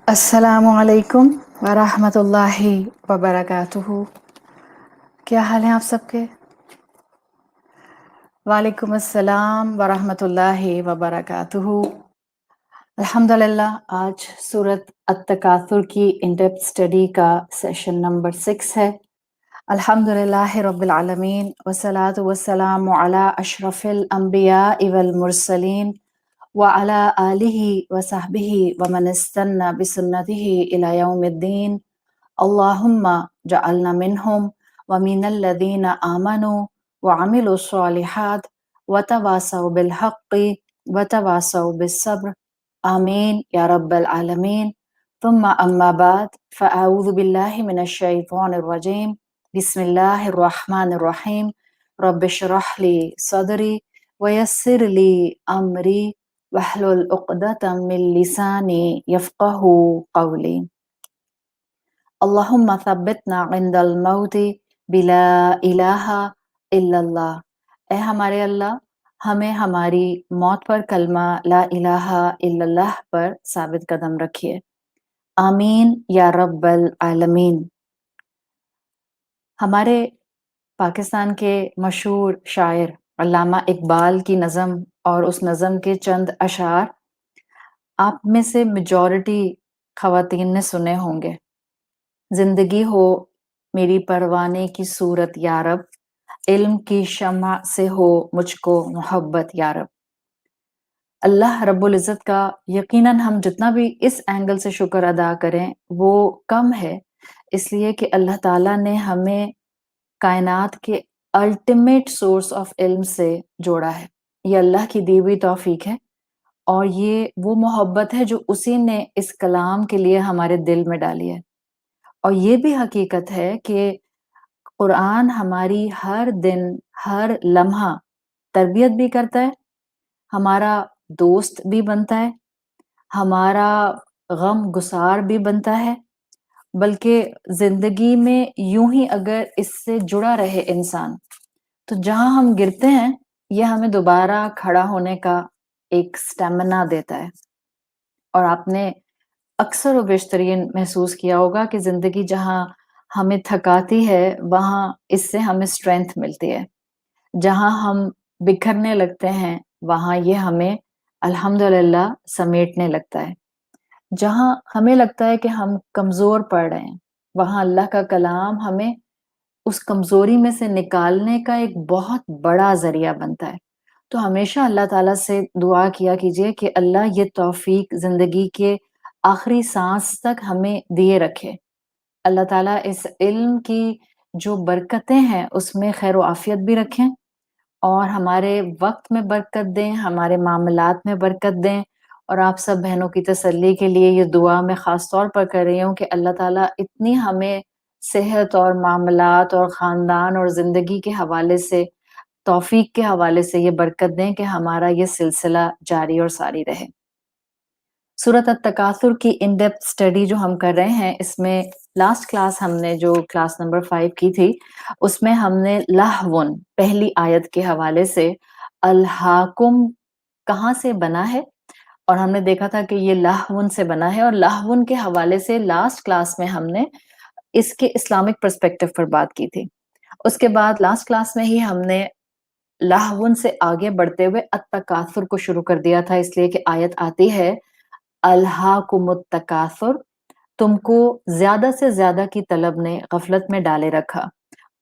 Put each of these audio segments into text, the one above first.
السلام علیکم ورحمۃ اللہ وبرکاتہ۔ کیا حال ہیں آپ سب کے؟ وعلیکم السلام ورحمۃ اللہ وبرکاتہ۔ الحمدللہ آج سورۃ التکاثر کی ان ڈیپتھ اسٹڈی کا سیشن نمبر 6 ہے۔ الحمدللہ رب العالمین والصلاۃ والسلام علی اشرف الانبیاء والمرسلین وعلى آلہ وصحبہ ومن استنى بسنته إلى يوم الدین۔ اللہم جعلنا منہم ومن الذین آمنوا وعملوا الصالحات وتواصوا بالحق وتواصوا بالصبر، آمین یا رب العالمین۔ ثم اما بعد فاعوذ باللہ من الشیطان الرجیم، بسم اللہ الرحمن الرحیم۔ رب اشرح لی صدری ویسر لی امری واحلل عقدۃ من لسانی یفقہوا قولی۔ اللہم ثبتنا عند الموت بلا الہ الا اللہ۔ اے ہمارے اللہ، ہمیں ہماری موت پر کلمہ لا الہ الا اللہ پر ثابت قدم رکھیے، آمین یا رب العالمین۔ ہمارے پاکستان کے مشہور شاعر علامہ اقبال کی نظم اور اس نظم کے چند اشعار آپ میں سے میجورٹی خواتین نے سنے ہوں گے۔ زندگی ہو میری پروانے کی صورت یارب، علم کی شمع سے ہو مجھ کو محبت یارب۔ اللہ رب العزت کا یقیناً ہم جتنا بھی اس اینگل سے شکر ادا کریں وہ کم ہے، اس لیے کہ اللہ تعالیٰ نے ہمیں کائنات کے الٹیمیٹ سورس آف علم سے جوڑا ہے۔ یہ اللہ کی دی ہوئی توفیق ہے، اور یہ وہ محبت ہے جو اسی نے اس کلام کے لیے ہمارے دل میں ڈالی ہے۔ اور یہ بھی حقیقت ہے کہ قرآن ہماری ہر دن ہر لمحہ تربیت بھی کرتا ہے، ہمارا دوست بھی بنتا ہے، ہمارا غم گسار بھی بنتا ہے، بلکہ زندگی میں یوں ہی اگر اس سے جڑا رہے انسان تو جہاں ہم گرتے ہیں یہ ہمیں دوبارہ کھڑا ہونے کا ایک سٹیمنا دیتا ہے۔ اور آپ نے اکثر و بیشترین محسوس کیا ہوگا کہ زندگی جہاں ہمیں تھکاتی ہے وہاں اس سے ہمیں اسٹرینتھ ملتی ہے، جہاں ہم بکھرنے لگتے ہیں وہاں یہ ہمیں الحمدللہ سمیٹنے لگتا ہے، جہاں ہمیں لگتا ہے کہ ہم کمزور پڑ رہے ہیں وہاں اللہ کا کلام ہمیں اس کمزوری میں سے نکالنے کا ایک بہت بڑا ذریعہ بنتا ہے۔ تو ہمیشہ اللہ تعالیٰ سے دعا کیا کیجئے کہ اللہ یہ توفیق زندگی کے آخری سانس تک ہمیں دیے رکھے۔ اللہ تعالیٰ اس علم کی جو برکتیں ہیں اس میں خیر و عافیت بھی رکھیں، اور ہمارے وقت میں برکت دیں، ہمارے معاملات میں برکت دیں۔ اور آپ سب بہنوں کی تسلی کے لیے یہ دعا میں خاص طور پر کر رہی ہوں کہ اللہ تعالیٰ اتنی ہمیں صحت اور معاملات اور خاندان اور زندگی کے حوالے سے، توفیق کے حوالے سے یہ برکت دیں کہ ہمارا یہ سلسلہ جاری اور ساری رہے۔ سورۃ التکاثر کی ان ڈیپتھ اسٹڈی جو ہم کر رہے ہیں، اس میں لاسٹ کلاس ہم نے جو کلاس نمبر 5 کی تھی اس میں ہم نے لہون پہلی آیت کے حوالے سے الہاکم کہاں سے بنا ہے، اور ہم نے دیکھا تھا کہ یہ لہون سے بنا ہے، اور لہون کے حوالے سے لاسٹ کلاس میں ہم نے اس کے اسلامک پرسپیکٹو پر بات کی تھی۔ اس کے بعد لاسٹ کلاس میں ہی ہم نے لہون سے آگے بڑھتے ہوئے التکاثر کو شروع کر دیا تھا، اس لیے کہ آیت آتی ہے الہاکم التکاثر، تم کو زیادہ سے زیادہ کی طلب نے غفلت میں ڈالے رکھا۔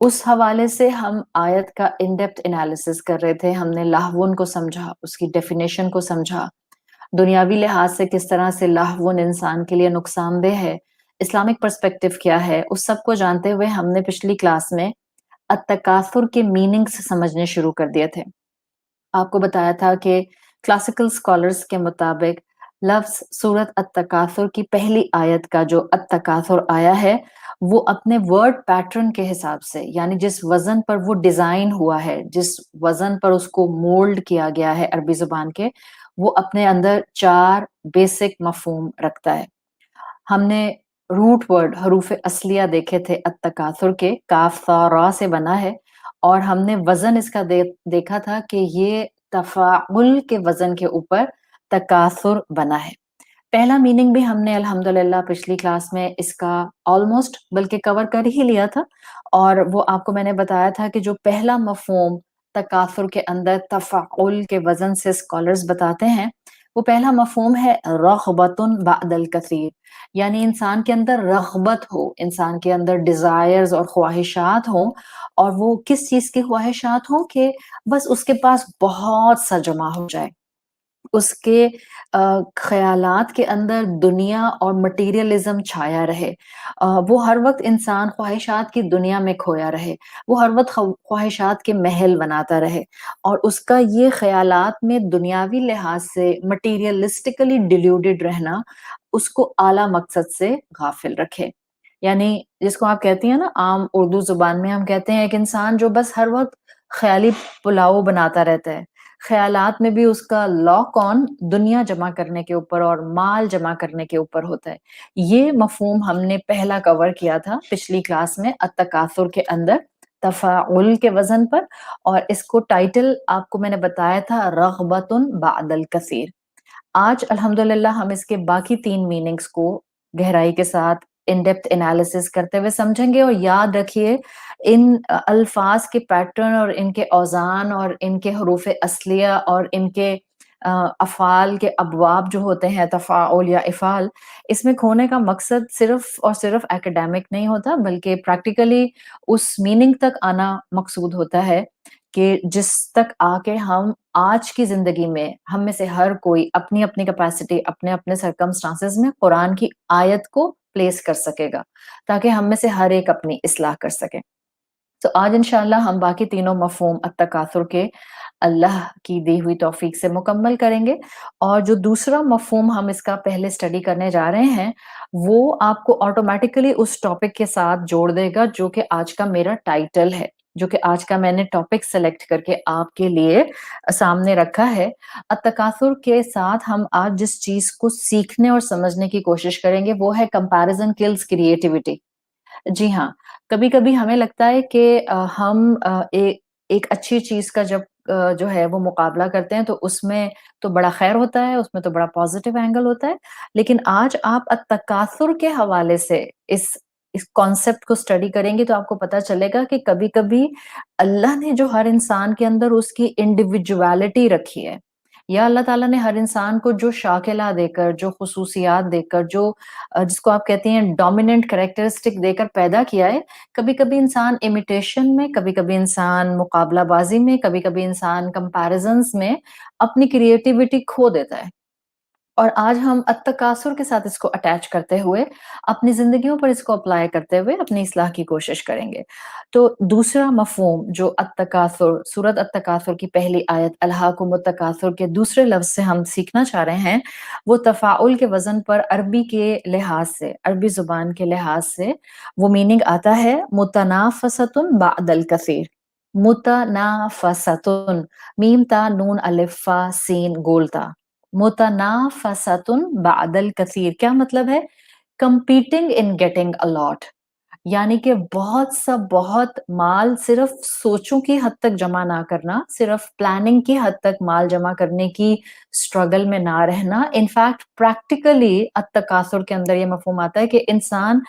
اس حوالے سے ہم آیت کا ان ڈیپتھ انالیسس کر رہے تھے، ہم نے لہون کو سمجھا، اس کی ڈیفینیشن کو سمجھا، دنیاوی لحاظ سے کس طرح سے لہون انسان کے لیے نقصان دہ ہے، اسلامک پرسپیکٹو کیا ہے، اس سب کو جانتے ہوئے ہم نے پچھلی کلاس میں التکاثر کے میننگز سمجھنے شروع کر دیے تھے۔ آپ کو بتایا تھا کہ کلاسیکل اسکالرز کے مطابق لفظ سورۃ التکاثر کی پہلی آیت کا جو التکاثر آیا ہے وہ اپنے ورڈ پیٹرن کے حساب سے، یعنی جس وزن پر وہ ڈیزائن ہوا ہے، جس وزن پر اس کو مولڈ کیا گیا ہے عربی زبان کے، وہ اپنے اندر 4 بیسک مفہوم رکھتا ہے۔ ہم نے روٹ ورڈ حروف اصلیہ دیکھے تھے التکاثر کے، کاف ثا را سے بنا ہے، اور ہم نے وزن اس کا دیکھا تھا کہ یہ تفاعل کے وزن کے اوپر تکاثر بنا ہے۔ पहला मीनिंग भी हमने अल्हम्दुलिल्लाह पिछली क्लास में इसका ऑलमोस्ट बल्कि कवर कर ही लिया था, और वो आपको मैंने बताया था कि जो पहला मफ़हूम तकासुर के अंदर तफ़ाउल के वज़न से स्कॉलर्स बताते हैं, वो पहला मफ़हूम है रग़बतुन बअदल कसीर, यानी इंसान के अंदर रग़बत हो, इंसान के अंदर डिज़ायर्स और ख़्वाहिशात हों, और वो किस चीज़ की ख़्वाहिशात हों कि बस उसके पास बहुत सा जमा हो जाए। उसके ख़यालात के अंदर दुनिया और मटीरियलिज़्म छाया रहे। वो हर वक़्त इंसान ख़्वाहिशात की दुनिया में खोया रहे। वो हर वक़्त ख़्वाहिशात के महल बनाता रहे, और उसका ये ख़यालात में दुनियावी लिहाज़ से मटीरियलिस्टिकली डिल्यूडेड रहना उसको आला मकसद से गाफ़िल रखे। यानी जिसको आप कहती हैं ना, आम उर्दू ज़ुबान में हम कहते हैं, एक इंसान जो बस हर वक़्त ख़याली पुलाव बनाता रहता है। ख़यालात में भी उसका लॉक ऑन दुनिया जमा करने के ऊपर और माल जमा करने के ऊपर होता है। ये मफ़हूम हमने पहला कवर किया था पिछली क्लास में अत-तकासुर के अंदर, तफ़ाउल के वज़न पर, और इसको टाइटल आपको मैंने बताया था रग़बतुन बअदल कसीर। आज अल्हम्दुलिल्लाह हम इसके बाकी 3 मीनिंग्स को गहराई के साथ इन डेप्थ एनालिसिस करते हुए समझेंगे, और याद रखिए इन अल्फाज के पैटर्न और इनके औज़ान और इनके हरूफ असलिया और इनके अफ़ाल के अबवाब जो होते हैं, तफ़ाउल या इफ़ाल, इसमें खोने का मकसद सिर्फ़ और सिर्फ़ एकेडमिक नहीं होता, बल्कि प्रैक्टिकली उस मीनिंग तक आना मकसूद होता है कि जिस तक आके हम आज की ज़िंदगी में हम में से हर कोई अपनी-अपनी कैपेसिटी, अपने-अपने सर्कमस्टांसेस में कुरान की आयत को प्लेस कर सकेगा, ताकि हम में से हर एक अपनी इस्लाह कर सके। तो आज इंशाअल्लाह हम बाकी तीनों मफ़हूम अत-तकासुर के अल्लाह की दी हुई तौफ़ीक से मुकम्मल करेंगे, और जो दूसरा मफ़हूम हम इसका पहले स्टडी करने जा रहे हैं, वो आपको ऑटोमैटिकली उस टॉपिक के साथ जोड़ देगा जो कि आज का मेरा टाइटल है, जो कि आज का मैंने टॉपिक सेलेक्ट करके आपके लिए सामने रखा है। अत-तकासुर के साथ हम आज जिस चीज़ को सीखने और समझने की कोशिश करेंगे, वो है कंपैरिज़न किल्स क्रिएटिविटी। जी हाँ, कभी-कभी हमें लगता है कि हम एक अच्छी चीज़ का जब जो है वो मुकाबला करते हैं, तो उसमें तो बड़ा ख़ैर होता है, उसमें तो बड़ा पॉज़िटिव एंगल होता है। लेकिन आज आप तकासुर के हवाले से इस कॉन्सेप्ट को स्टडी करेंगे, तो आपको पता चलेगा कि कभी-कभी अल्लाह ने जो हर इंसान के अंदर उसकी इंडिविडुअलिटी रखी है, या अल्लाह ताला ने हर इंसान को जो शाकिला देकर, जो ख़ुसूसियात देकर, जो जिसको आप कहती हैं डोमिनेंट कैरेक्टरिस्टिक देकर पैदा किया है, कभी-कभी इंसान इमिटेशन में, कभी-कभी इंसान मुकाबलाबाज़ी में, कभी-कभी इंसान कंपैरिज़न्स में अपनी क्रिएटिविटी खो देता है। और आज हम अत-तकासुर के साथ इसको अटैच करते हुए, अपनी ज़िंदगियों पर इसको अप्लाई करते हुए अपनी इस्लाह की कोशिश करेंगे। तो दूसरा मफ़हूम जो अत-तकासुर, सूरत अत-तकासुर की पहली आयत अल्हाकुमुत-तकासुर के दूसरे लफ्ज़ से हम सीखना चाह रहे हैं, वो तफ़ाउल के वज़न पर अरबी के लिहाज़ से, अरबी ज़ुबान के लिहाज़ से वो मीनिंग आता है मुतनाफ़सतुन बअदल कसीर। मुतनाफ़सतुन, मीम ता नून अलिफ फ़ा सीन गोल ता। मुतनाफ़सतुन बअदल कसीर क्या मतलब है? Competing in getting a lot, यानी कि बहुत माल सिर्फ़ सोचों की हद तक जमा ना करना, सिर्फ़ प्लानिंग की हद तक माल जमा करने की स्ट्रगल में ना रहना। इनफैक्ट प्रैक्टिकली अत-तकासुर के अंदर ये मफ़हूम आता है कि इंसान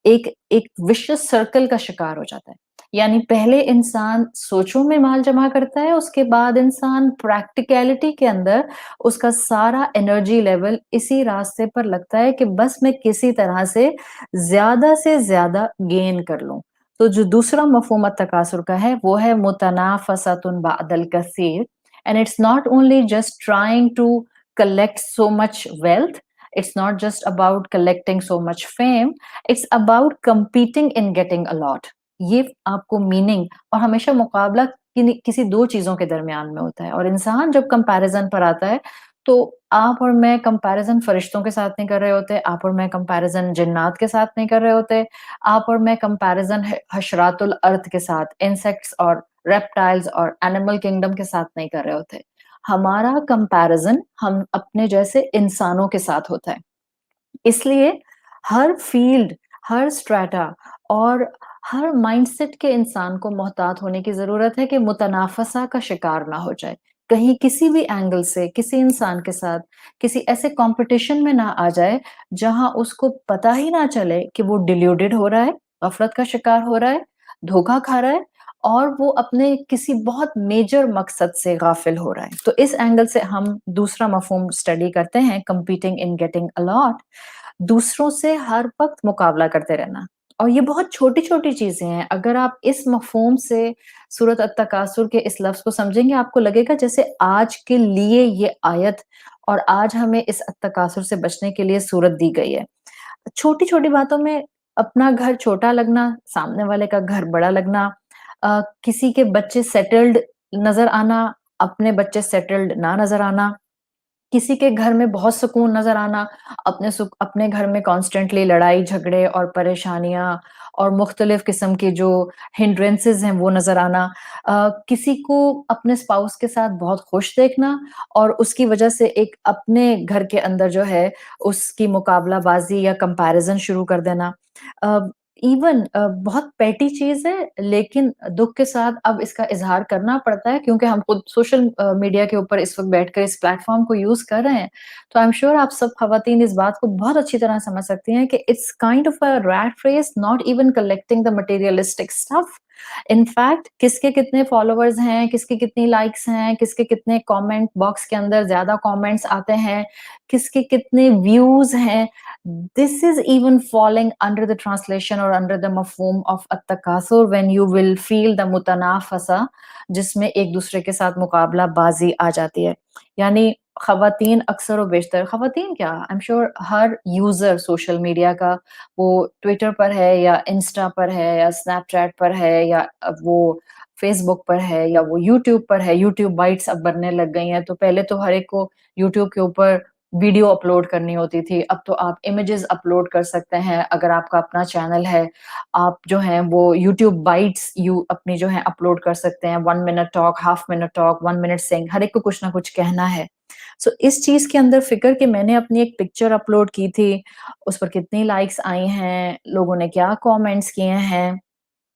एक एक विशियस सर्कल का शिकार हो जाता है। यानी पहले इंसान सोचों में माल जमा करता है, उसके बाद इंसान प्रैक्टिकैलिटी के अंदर उसका सारा एनर्जी लेवल इसी रास्ते पर लगता है कि बस मैं किसी तरह से ज़्यादा गेन कर लूँ। तो जो दूसरा मफ़हूम तकासुर का है, वो है मुतनाफ़सतुन बअदल कसीर, and it's not only just trying to collect so much wealth, it's not just about collecting so much fame, it's about competing in getting a lot. ये आपको मीनिंग, और हमेशा मुकाबला किसी 2 चीज़ों के दरमियान में होता है, और इंसान जब कंपैरिज़न पर आता है, तो आप और मैं कंपैरिज़न फरिश्तों के साथ नहीं कर रहे होते, आप और मैं कंपैरिज़न जिन्नात के साथ नहीं कर रहे होते, आप और मैं कंपैरिज़न हशरातुल अर्द के साथ, इंसेक्ट्स और रेप्टाइल्स और एनिमल किंगडम के साथ नहीं कर रहे होते। हमारा कंपैरिज़न हम अपने जैसे इंसानों के साथ होता है। इसलिए हर फ़ील्ड, हर स्ट्रैटा और हर माइंडसेट के इंसान को मोहतात होने की ज़रूरत है कि मुतनाफ़सा का शिकार ना हो जाए, کہیں کسی بھی اینگل سے کسی انسان کے ساتھ کسی ایسے کمپٹیشن میں نہ آ جائے جہاں اس کو پتا ہی نہ چلے کہ وہ ڈیلیوڈڈ ہو رہا ہے، غفلت کا شکار ہو رہا ہے، دھوکا کھا رہا ہے اور وہ اپنے کسی بہت میجر مقصد سے غافل ہو رہا ہے. تو اس اینگل سے ہم دوسرا مفہوم اسٹڈی کرتے ہیں کمپیٹنگ ان گیٹنگ الاٹ، دوسروں سے ہر وقت مقابلہ کرتے رہنا. اور یہ بہت چھوٹی چھوٹی چیزیں ہیں. اگر آپ اس مفہوم سے سورۃ التکاثر کے اس لفظ کو سمجھیں گے آپ کو لگے گا جیسے آج کے لیے یہ آیت اور آج ہمیں اس التکاثر سے بچنے کے لیے سورت دی گئی ہے. چھوٹی چھوٹی باتوں میں اپنا گھر چھوٹا لگنا، سامنے والے کا گھر بڑا لگنا، کسی کے بچے سیٹلڈ نظر آنا، اپنے بچے سیٹلڈ نہ نظر آنا، کسی کے گھر میں بہت سکون نظر آنا، اپنے گھر میں کانسٹنٹلی لڑائی جھگڑے اور پریشانیاں اور مختلف قسم کے جو ہنڈرنسز ہیں وہ نظر آنا، کسی کو اپنے اسپاؤس کے ساتھ بہت خوش دیکھنا اور اس کی وجہ سے ایک اپنے گھر کے اندر جو ہے اس کی مقابلہ بازی یا کمپیریزن شروع کر دینا. ایون بہت پیٹی چیز ہے لیکن دکھ کے ساتھ اب اس کا اظہار کرنا پڑتا ہے کیونکہ ہم خود سوشل میڈیا کے اوپر اس وقت بیٹھ کر اس پلیٹ فارم کو یوز کر رہے ہیں. تو آئی ایم شیور آپ سب خواتین اس بات کو بہت اچھی طرح سمجھ سکتی ہیں کہ it's kind of a rat race, not even collecting the materialistic stuff. In fact کس کے کتنے فالوورز ہیں، کس کے کتنی لائکس ہیں، کس کے کتنے کامنٹ باکس کے اندر زیادہ کامنٹس آتے ہیں، کس کے کتنے ویوز ہیں، this is even falling under the translation or under the مفہوم of التکاثر when you will feel the متنافسہ جس میں ایک دوسرے کے ساتھ مقابلہ بازی آ جاتی ہے. یعنی خواتین اکثر و بیشتر، خواتین کیا I'm sure Hare user social media کا، وہ ٹویٹر پر ہے یا انسٹا پر ہے یا اسنیپ چیٹ پر ہے یا وہ فیس بک پر ہے یا وہ یوٹیوب پر ہے. یوٹیوب بائٹس اب بننے لگ گئی ہیں. تو پہلے تو ہر ایک کو یوٹیوب کے اوپر ویڈیو اپلوڈ کرنی ہوتی تھی، اب تو آپ امیجز اپلوڈ کر سکتے ہیں. اگر آپ کا اپنا چینل ہے آپ جو ہیں وہ یوٹیوب بائٹس اپنی جو ہیں اپلوڈ کر سکتے ہیں. 1 minute talk, half minute talk, 1 minute سنگ، ہر ایک کو کچھ نہ کچھ کہنا ہے. سو اس چیز کے اندر فکر کہ میں نے اپنی ایک پکچر اپلوڈ کی تھی، اس پر کتنی لائکس آئی ہیں، لوگوں نے کیا کامنٹس کیے ہیں،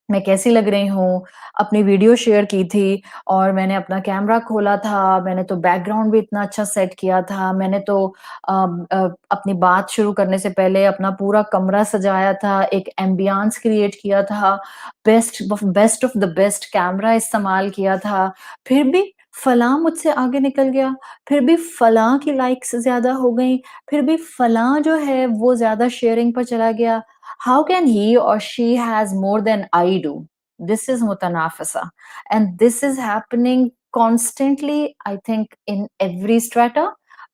میں کیسی لگ رہی ہوں، اپنی ویڈیو شیئر کی تھی اور میں نے اپنا کیمرہ کھولا تھا، میں نے تو بیک گراؤنڈ بھی اتنا اچھا سیٹ کیا تھا، میں نے تو اپنی بات شروع کرنے سے پہلے اپنا پورا کمرہ سجایا تھا، ایک ایمبیانس کریٹ کیا تھا، best of the best camera استعمال کیا تھا، پھر بھی فلاں مجھ سے آگے نکل گیا، پھر بھی فلاں کی لائکس زیادہ ہو گئیں، پھر بھی فلاں جو ہے وہ زیادہ شیئرنگ پر چلا گیا. How can he or she has more than I do? This is mutanafasa. And this is happening constantly, I think, in every strata.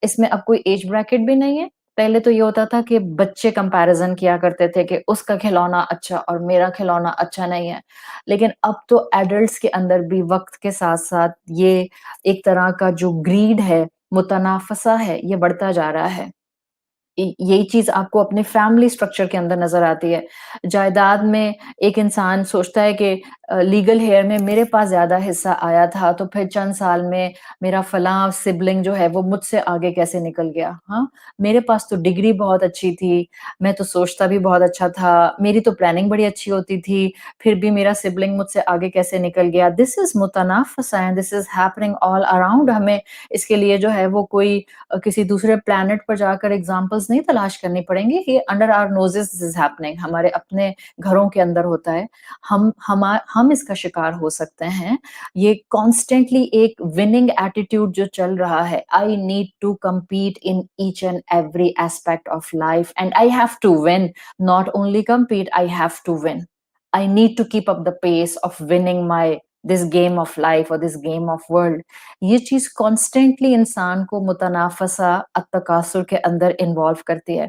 اس میں اب کوئی ایج بریکٹ بھی نہیں ہے. پہلے تو یہ ہوتا تھا کہ بچے کمپیریزن کیا کرتے تھے کہ اس کا کھلونا اچھا اور میرا کھلونا اچھا نہیں ہے. لیکن اب تو ایڈلٹس کے اندر بھی وقت کے ساتھ ساتھ یہ ایک طرح کا جو گریڈ ہے، متنافسہ ہے، یہ بڑھتا جا رہا ہے. یہی چیز آپ کو اپنے فیملی سٹرکچر کے اندر نظر آتی ہے. جائیداد میں ایک انسان سوچتا ہے کہ لیگل ہیئر میں میرے پاس زیادہ حصہ آیا تھا تو پھر چند سال میں میرا فلاں سبلنگ جو ہے وہ مجھ سے آگے کیسے نکل گیا. ہاں، میرے پاس تو ڈگری بہت اچھی تھی، میں تو سوچتا بھی بہت اچھا تھا، میری تو پلاننگ بڑی اچھی ہوتی تھی، پھر بھی میرا سبلنگ مجھ سے آگے کیسے نکل گیا. دس از متنافسہ and this is happening all around. ہمیں اس کے لیے جو ہے وہ کوئی کسی دوسرے پلانٹ پر جا کر ایگزامپلس نہیں تلاش کرنی پڑیں گی. یہ under our noses this is happening, ہمارے اپنے گھروں کے اندر ہوتا ہے. ہم اس کا شکار ہو سکتے ہیں. یہ کانسٹینٹلی ایک وننگ ایٹیٹیوڈ جو چل رہا ہے، I need to compete in each and every aspect of life and I have to win, not only compete, I have to win. I need to keep up the pace of winning this game of life or this game of world. یہ چیز constantly انسان کو متنافسہ التکاثر کے اندر involve کرتی ہے.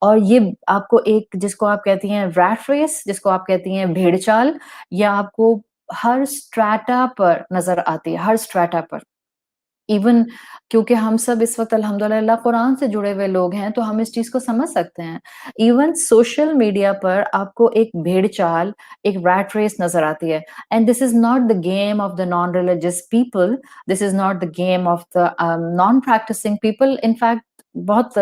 اور یہ آپ کو ایک جس کو آپ کہتی ہیں ریٹ ریس، جس کو آپ کہتی ہیں بھیڑ چال، یہ آپ کو ہر اسٹریٹا پر نظر آتی ہے، ہر اسٹریٹا پر. ایون کیونکہ ہم سب اس وقت الحمدللہ قرآن سے جڑے ہوئے لوگ ہیں تو ہم اس چیز کو سمجھ سکتے ہیں. ایون سوشل میڈیا پر آپ کو ایک بھیڑ چال، ایک ریٹ ریس نظر آتی ہے. And this is not the game of the non religious people, this is not the game of the non practising people. In fact बहुत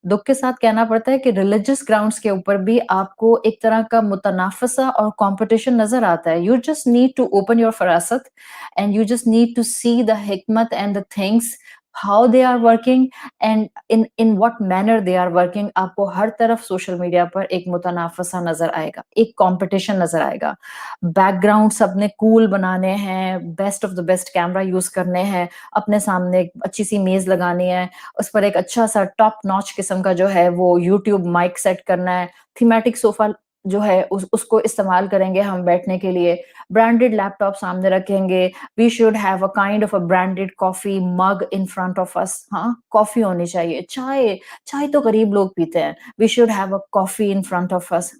दुःख के साथ कहना पड़ता है कि रिलिजियस ग्राउंड्स के ऊपर भी आपको एक तरह का मुतनाफ़सा और कॉम्पिटिशन नज़र आता है। You just need to open your फरासत and you just need to see the hikmat and the things how they are working and in what manner they are working. आपको हर तरफ सोशल मीडिया पर एक मुतनाफसा नजर आएगा, एक कंपटीशन नजर आएगा। बैकग्राउंड सबने कूल बनाने हैं, best of the best camera use करने हैं, अपने सामने एक अच्छी सी मेज लगानी है, उस पर एक अच्छा सा टॉप नॉच किस्म का जो है वो यूट्यूब माइक सेट करना है, थीमेटिक सोफा जो है उसको इस्तेमाल करेंगे हम बैठने के लिए, ब्रांडेड लैपटॉप सामने रखेंगे, we should have a kind of a branded coffee mug in front of us. हाँ, कॉफी होनी चाहिए, चाय, चाय तो गरीब लोग पीते हैं, we should have a coffee in front of us.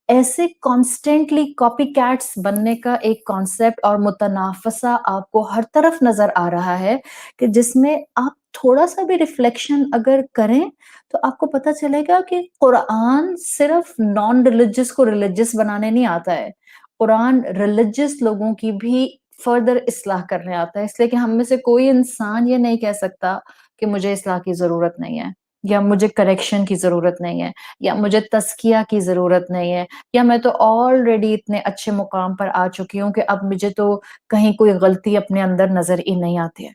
ऐसे कॉन्स्टेंटली कॉपी कैट्स बनने का एक कॉन्सेप्ट और मुतनाफसा आपको हर तरफ नजर आ रहा है कि जिसमें आप थोड़ा सा भी रिफ्लेक्शन अगर करें तो आपको पता चलेगा कि कुरान सिर्फ नॉन रिलीजियस को रिलीजियस बनाने नहीं आता है, कुरान रिलीजियस लोगों की भी फर्दर इस्लाह करने आता है। इसलिए कि हम में से कोई इंसान ये नहीं कह सकता कि मुझे इस्लाह की जरूरत नहीं है, या मुझे करेक्शन की जरूरत नहीं है, या मुझे तस्किया की जरूरत नहीं है, या मैं तो ऑलरेडी इतने अच्छे मुकाम पर आ चुकी हूँ कि अब मुझे तो कहीं कोई गलती अपने अंदर नजर ही नहीं आती है।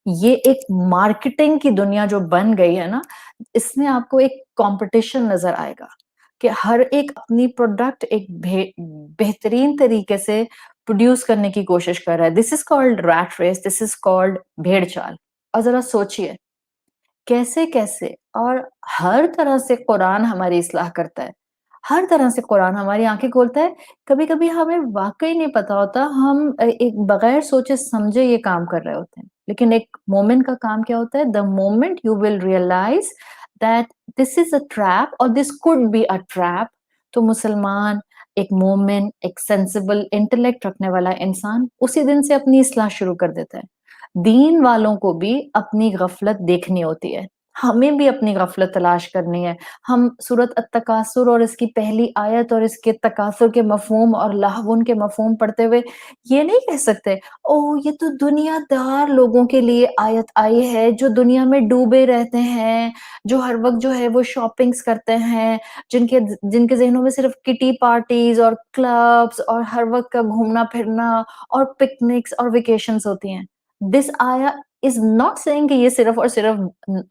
ये एक मार्केटिंग की दुनिया जो बन गई है ना, इसमें आपको एक कंपटीशन नजर आएगा कि हर एक अपनी प्रोडक्ट एक बेहतरीन तरीके से प्रोड्यूस करने की कोशिश कर रहा है। This is called rat race, this is called भेड़ चाल। और जरा सोचिए कैसे-कैसे और हर तरह से कुरान हमारी इस्लाह करता है। हर तरह से कुरान हमारी आँखें खोलता है। कभी-कभी हमें वाक़ई नहीं पता होता, हम एक बगैर सोचे-समझे ये काम कर रहे होते हैं। लेकिन एक मोमिन का काम क्या होता है? The moment you will realise that this is a trap और this could be a trap, तो मुसलमान, एक मोमिन, एक सेंसिबल इंटेलेक्ट रखने वाला इंसान उसी दिन से अपनी इस्लाह शुरू कर देता है। दीन वालों को भी अपनी गफलत देखनी होती है, हमें भी अपनी गफलत तलाश करनी है। हम सूरत अत-तकासुर और इसकी पहली आयत और इसके तकासुर के मफ़हूम और लहवुन के मफ़हूम पढ़ते हुए ये नहीं कह सकते, ओह! ये तो दुनियादार लोगों के लिए आयत आई है, जो दुनिया में डूबे रहते हैं, जो हर वक़्त जो है वो शॉपिंग्स करते हैं, जिनके ज़हनों में सिर्फ़ किटी पार्टीज़ और क्लब्स और हर वक़्त का घूमना-फिरना और पिकनिक्स और वेकेशंस होती हैं। दिस आया इज़ नॉट सेइंग कि ये सिर्फ़ और सिर्फ़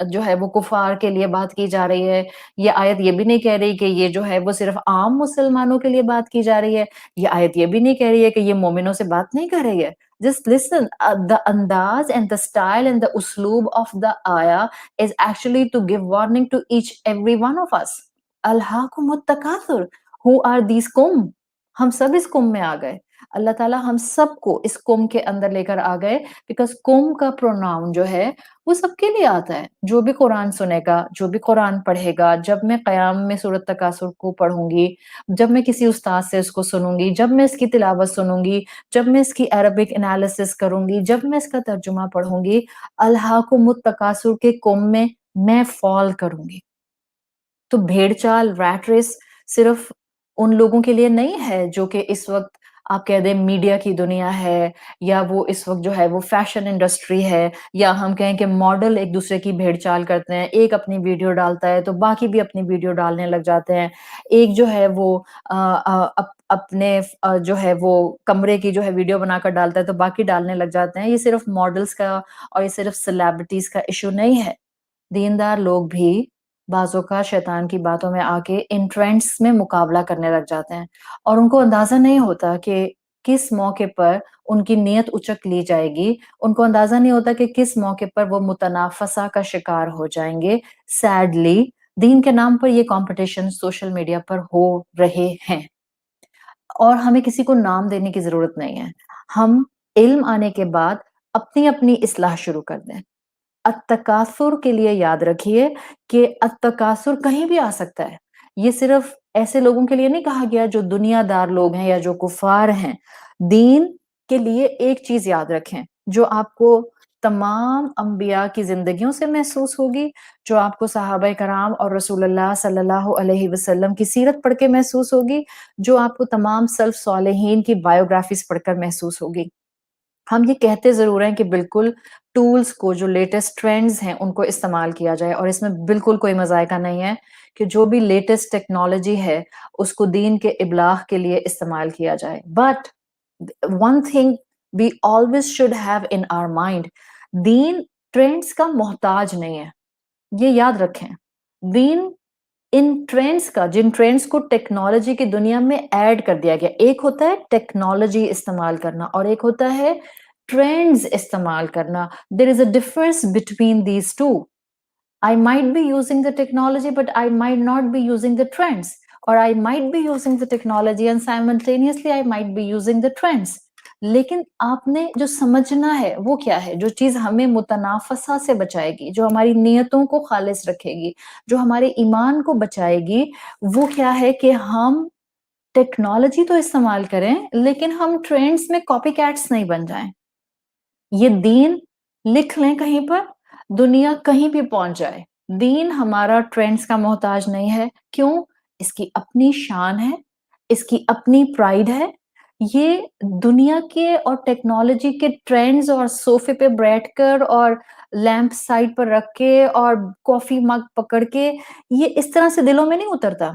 जो है वो कुफ़ार के लिए बात की जा रही है। ये आयत ये भी नहीं कह रही कि ये जो है वो सिर्फ़ आम मुसलमानों के लिए बात की जा रही है। ये आयत ये भी नहीं कह रही है कि ये मोमिनों से बात नहीं कर रही है। Just listen, the अंदाज़ and the style and the उस्लूब of the ayah is actually to give warning to each every one of us. अल्हाकुमुत तकासुर, who are these कुम? हम सब इस कुम में आ गए। अल्लाह ताला हम सबको इस कुम के अंदर लेकर आ गए, बिकॉज़ कुम का प्रोनाउन जो है वो सबके लिए आता है। जो भी कुरान सुनेगा, जो भी कुरान पढ़ेगा, जब मैं क़याम में सूरत तकासुर को पढ़ूँगी, जब मैं किसी उस्ताद से इसको सुनूँगी, जब मैं इसकी तिलावत सुनूँगी, जब मैं इसकी अरबिक एनालिसिस करूँगी, जब मैं इसका तर्जुमा पढ़ूँगी, अल्हाकुमुत तकासुर के कुम में मैं फ़ॉल करूँगी। तो भेड़-चाल, रैट रेस सिर्फ़ उन लोगों के लिए नहीं है जो कि इस वक़्त आप कह दें मीडिया की दुनिया है, या वो इस वक़्त जो है वो फ़ैशन इंडस्ट्री है, या हम कहें कि मॉडल एक-दूसरे की भेड़-चाल करते हैं। एक अपनी वीडियो डालता है तो बाकी भी अपनी वीडियो डालने लग जाते हैं। एक जो है वो अपने जो है वो कमरे की जो है वीडियो बनाकर डालता है तो बाकी डालने लग जाते हैं। ये सिर्फ़ मॉडल्स का और ये सिर्फ़ सेलिब्रिटीज़ का इश्यू नहीं है। दीनदार लोग भी बाज़-औक़ात शैतान की बातों में आके इन ट्रेंड्स में मुकाबला करने लग जाते हैं, और उनको अंदाज़ा नहीं होता कि किस मौके पर उनकी नीयत उचक ली जाएगी। उनको अंदाज़ा नहीं होता कि किस मौके पर वो मुतनाफ़सा का शिकार हो जाएँगे। सैडली दीन के नाम पर ये कॉम्पिटिशन सोशल मीडिया पर हो रहे हैं। और हमें किसी को नाम देने की ज़रूरत नहीं है। हम इल्म आने के बाद अपनी-अपनी इस्लाह शुरू कर दें। अत्तकासुर के लिए याद रखिए कि अत्तकासुर कहीं भी आ सकता है। ये सिर्फ़ ऐसे लोगों के लिए नहीं कहा गया जो दुनियादार लोग हैं या जो कुफ़ार हैं। दीन के लिए एक चीज़ याद रखें, जो आपको तमाम अंबिया की ज़िंदगियों से महसूस होगी, जो आपको सहाबाए कराम और रसूलुल्लाह सल्लल्लाहु अलैहि वसल्लम की सीरत पढ़ के महसूस होगी, जो आपको तमाम सल्फ़ सालेहीन की बायोग्राफ़ीज़ पढ़कर महसूस होगी। हम ये कहते ज़रूर हैं कि बिल्कुल ٹولز کو جو لیٹسٹ ٹرینڈز ہیں ان کو استعمال کیا جائے، اور اس میں بالکل کوئی مذائقہ نہیں ہے کہ جو بھی لیٹسٹ ٹیکنالوجی ہے اس کو دین کے ابلاغ کے لیے استعمال کیا جائے. But one thing we always should have in our mind, دین ٹرینڈز کا محتاج نہیں ہے، یہ یاد رکھیں. دین ان ٹرینڈز کا، جن ٹرینڈز کو ٹیکنالوجی کی دنیا میں ایڈ کر دیا گیا، ایک ہوتا ہے ٹیکنالوجی استعمال کرنا اور ایک ہوتا ہے ٹرینڈز استعمال کرنا. There is a difference between these two. I might be using the technology, but I might not be using the trends. Or I might be using the technology and simultaneously I might be using the trends. لیکن آپ نے جو سمجھنا ہے وہ کیا ہے؟ جو چیز ہمیں متنافسہ سے بچائے گی، جو ہماری نیتوں کو خالص رکھے گی، جو ہمارے ایمان کو بچائے گی، وہ کیا ہے کہ ہم ٹیکنالوجی تو استعمال کریں لیکن ہم ٹرینڈز میں کاپی کیٹس نہیں بن جائیں. یہ دین لکھ لیں کہیں پر، دنیا کہیں بھی پہنچ جائے، دین ہمارا ٹرینڈز کا محتاج نہیں ہے. کیوں؟ اس کی اپنی شان ہے، اس کی اپنی پرائڈ ہے. یہ دنیا کے اور ٹیکنالوجی کے ٹرینڈز اور صوفے پہ بیٹھ کر اور لیمپ سائڈ پر رکھ کے اور کافی مگ پکڑ کے، یہ اس طرح سے دلوں میں نہیں اترتا.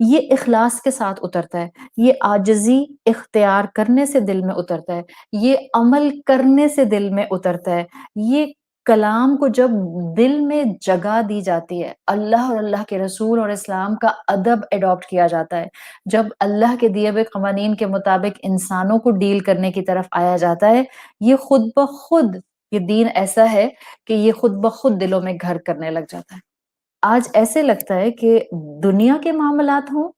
یہ اخلاص کے ساتھ اترتا ہے، یہ عاجزی اختیار کرنے سے دل میں اترتا ہے، یہ عمل کرنے سے دل میں اترتا ہے. یہ کلام کو جب دل میں جگہ دی جاتی ہے، اللہ اور اللہ کے رسول اور اسلام کا ادب اڈاپٹ کیا جاتا ہے، جب اللہ کے دیے ہوئے قوانین کے مطابق انسانوں کو ڈیل کرنے کی طرف آیا جاتا ہے، یہ خود بخود، یہ دین ایسا ہے کہ یہ خود بخود دلوں میں گھر کرنے لگ جاتا ہے. آج ایسے لگتا ہے کہ دنیا کے معاملات ہوں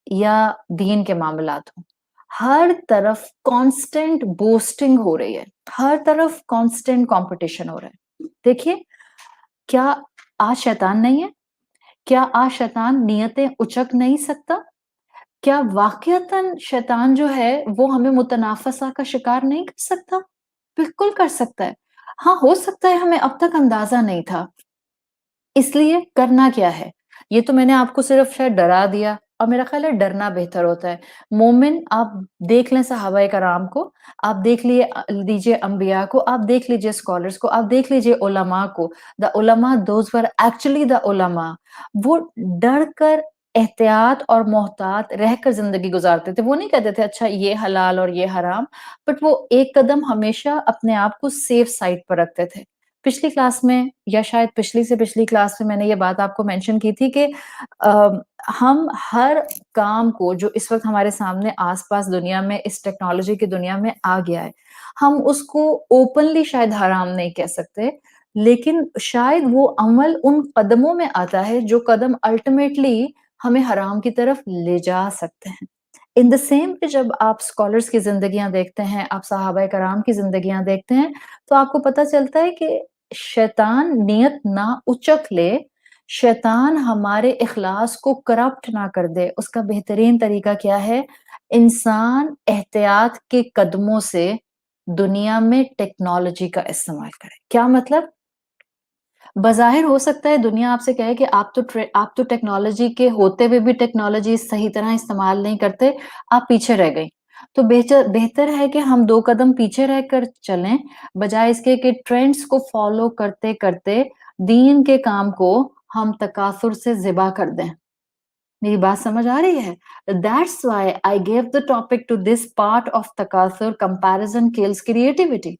یا دین کے معاملات ہوں، ہر طرف کانسٹنٹ بوسٹنگ ہو رہی ہے، ہر طرف کانسٹنٹ کمپٹیشن ہو رہا ہے. دیکھیے، کیا آج شیطان نہیں ہے؟ کیا آج شیطان نیتیں اچک نہیں سکتا؟ کیا واقعتاً شیطان جو ہے وہ ہمیں متنافسہ کا شکار نہیں کر سکتا؟ بالکل کر سکتا ہے. ہاں، ہو سکتا ہے ہمیں اب تک اندازہ نہیں تھا. اس لیے کرنا کیا ہے؟ یہ تو میں نے آپ کو صرف شاید ڈرا دیا، اور میرا خیال ہے ڈرنا بہتر ہوتا ہے. مومن، آپ دیکھ لیں صحابہ کرام کو، آپ دیکھ لیجیے انبیاء کو، آپ دیکھ لیجیے اسکالرس کو، آپ دیکھ لیجیے علماء کو. دا علماء، دوز ور ایکچولی دا علماء، وہ ڈر کر، احتیاط اور محتاط رہ کر زندگی گزارتے تھے. وہ نہیں کہتے تھے اچھا یہ حلال اور یہ حرام، بٹ وہ ایک قدم ہمیشہ اپنے آپ کو سیف سائڈ پر رکھتے تھے. پچھلی کلاس میں یا شاید پچھلی سے پچھلی کلاس میں میں نے یہ بات آپ کو مینشن کی تھی کہ ہم ہر کام کو جو اس وقت ہمارے سامنے آس پاس دنیا میں، اس ٹیکنالوجی کی دنیا میں آ گیا ہے، ہم اس کو اوپنلی شاید حرام نہیں کہہ سکتے، لیکن شاید وہ عمل ان قدموں میں آتا ہے جو قدم الٹیمیٹلی ہمیں حرام کی طرف لے جا سکتے ہیں. ان دا سیم کہ جب آپ اسکالرس کی زندگیاں دیکھتے ہیں، آپ صحابہ کرام کی زندگیاں دیکھتے ہیں، تو آپ کو پتہ چلتا ہے کہ شیطان نیت نہ اچک لے، شیطان ہمارے اخلاص کو کرپٹ نہ کر دے. اس کا بہترین طریقہ کیا ہے؟ انسان احتیاط کے قدموں سے دنیا میں ٹیکنالوجی کا استعمال کرے. کیا مطلب؟ بظاہر ہو سکتا ہے دنیا آپ سے کہے کہ آپ تو ٹیکنالوجی کے ہوتے ہوئے بھی ٹیکنالوجی صحیح طرح استعمال نہیں کرتے، آپ پیچھے رہ گئی. تو بہتر ہے کہ ہم 2 قدم پیچھے رہ کر چلیں، بجائے اس کے کہ ٹرینڈز کو فالو کرتے کرتے دین کے کام کو ہم تکاثر سے ذبح کر دیں. میری بات سمجھ آ رہی ہے؟ That's why I gave the topic to this part of تکاثر: comparison kills creativity.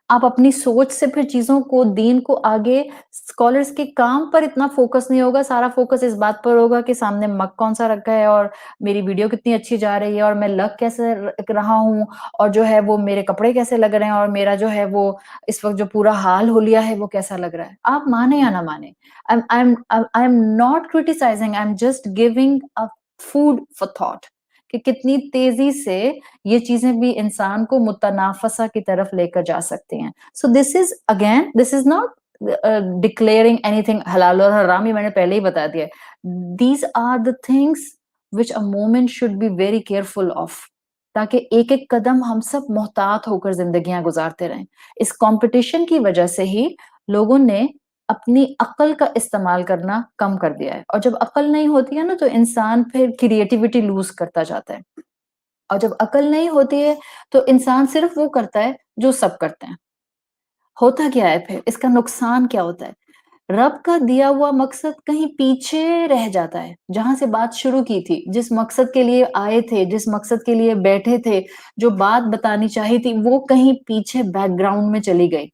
آپ اپنی سوچ سے پھر چیزوں کو، دین کو آگے، اسکالرس کے کام پر اتنا فوکس نہیں ہوگا، سارا فوکس اس بات پر ہوگا کہ سامنے مگ کون سا رکھا ہے، اور میری ویڈیو کتنی اچھی جا رہی ہے، اور میں لگ کیسے رہا ہوں، اور جو ہے وہ میرے کپڑے کیسے لگ رہے ہیں، اور میرا جو ہے وہ اس وقت جو پورا حال ہو لیا ہے وہ کیسا لگ رہا ہے. آپ مانیں یا نہ مانیں، I am not criticizing, I am just giving a food for thought کہ کتنی تیزی سے یہ چیزیں بھی انسان کو متنافسہ کی طرف لے کر جا سکتی ہیں. So this is not declaring anything حلال اور حرام، یہ میں نے پہلے ہی بتا دیا. These are the things which a moment should be very careful of، تاکہ ایک ایک قدم ہم سب محتاط ہو کر زندگیاں گزارتے رہیں. اس کمپٹیشن کی وجہ سے ہی لوگوں نے اپنی عقل کا استعمال کرنا کم کر دیا ہے، اور جب عقل نہیں ہوتی ہے نا تو انسان پھر کریٹیوٹی لوز کرتا جاتا ہے، اور جب عقل نہیں ہوتی ہے تو انسان صرف وہ کرتا ہے جو سب کرتے ہیں. होता क्या है फिर? इसका नुकसान क्या होता है? रब का दिया हुआ मकसद कहीं पीछे रह जाता है, जहाँ से बात शुरू की थी, जिस मकसद के लिए आए थे, जिस मकसद के लिए बैठे थे, जो बात बतानी चाहिए थी, वो कहीं पीछे बैकग्राउंड में चली गई।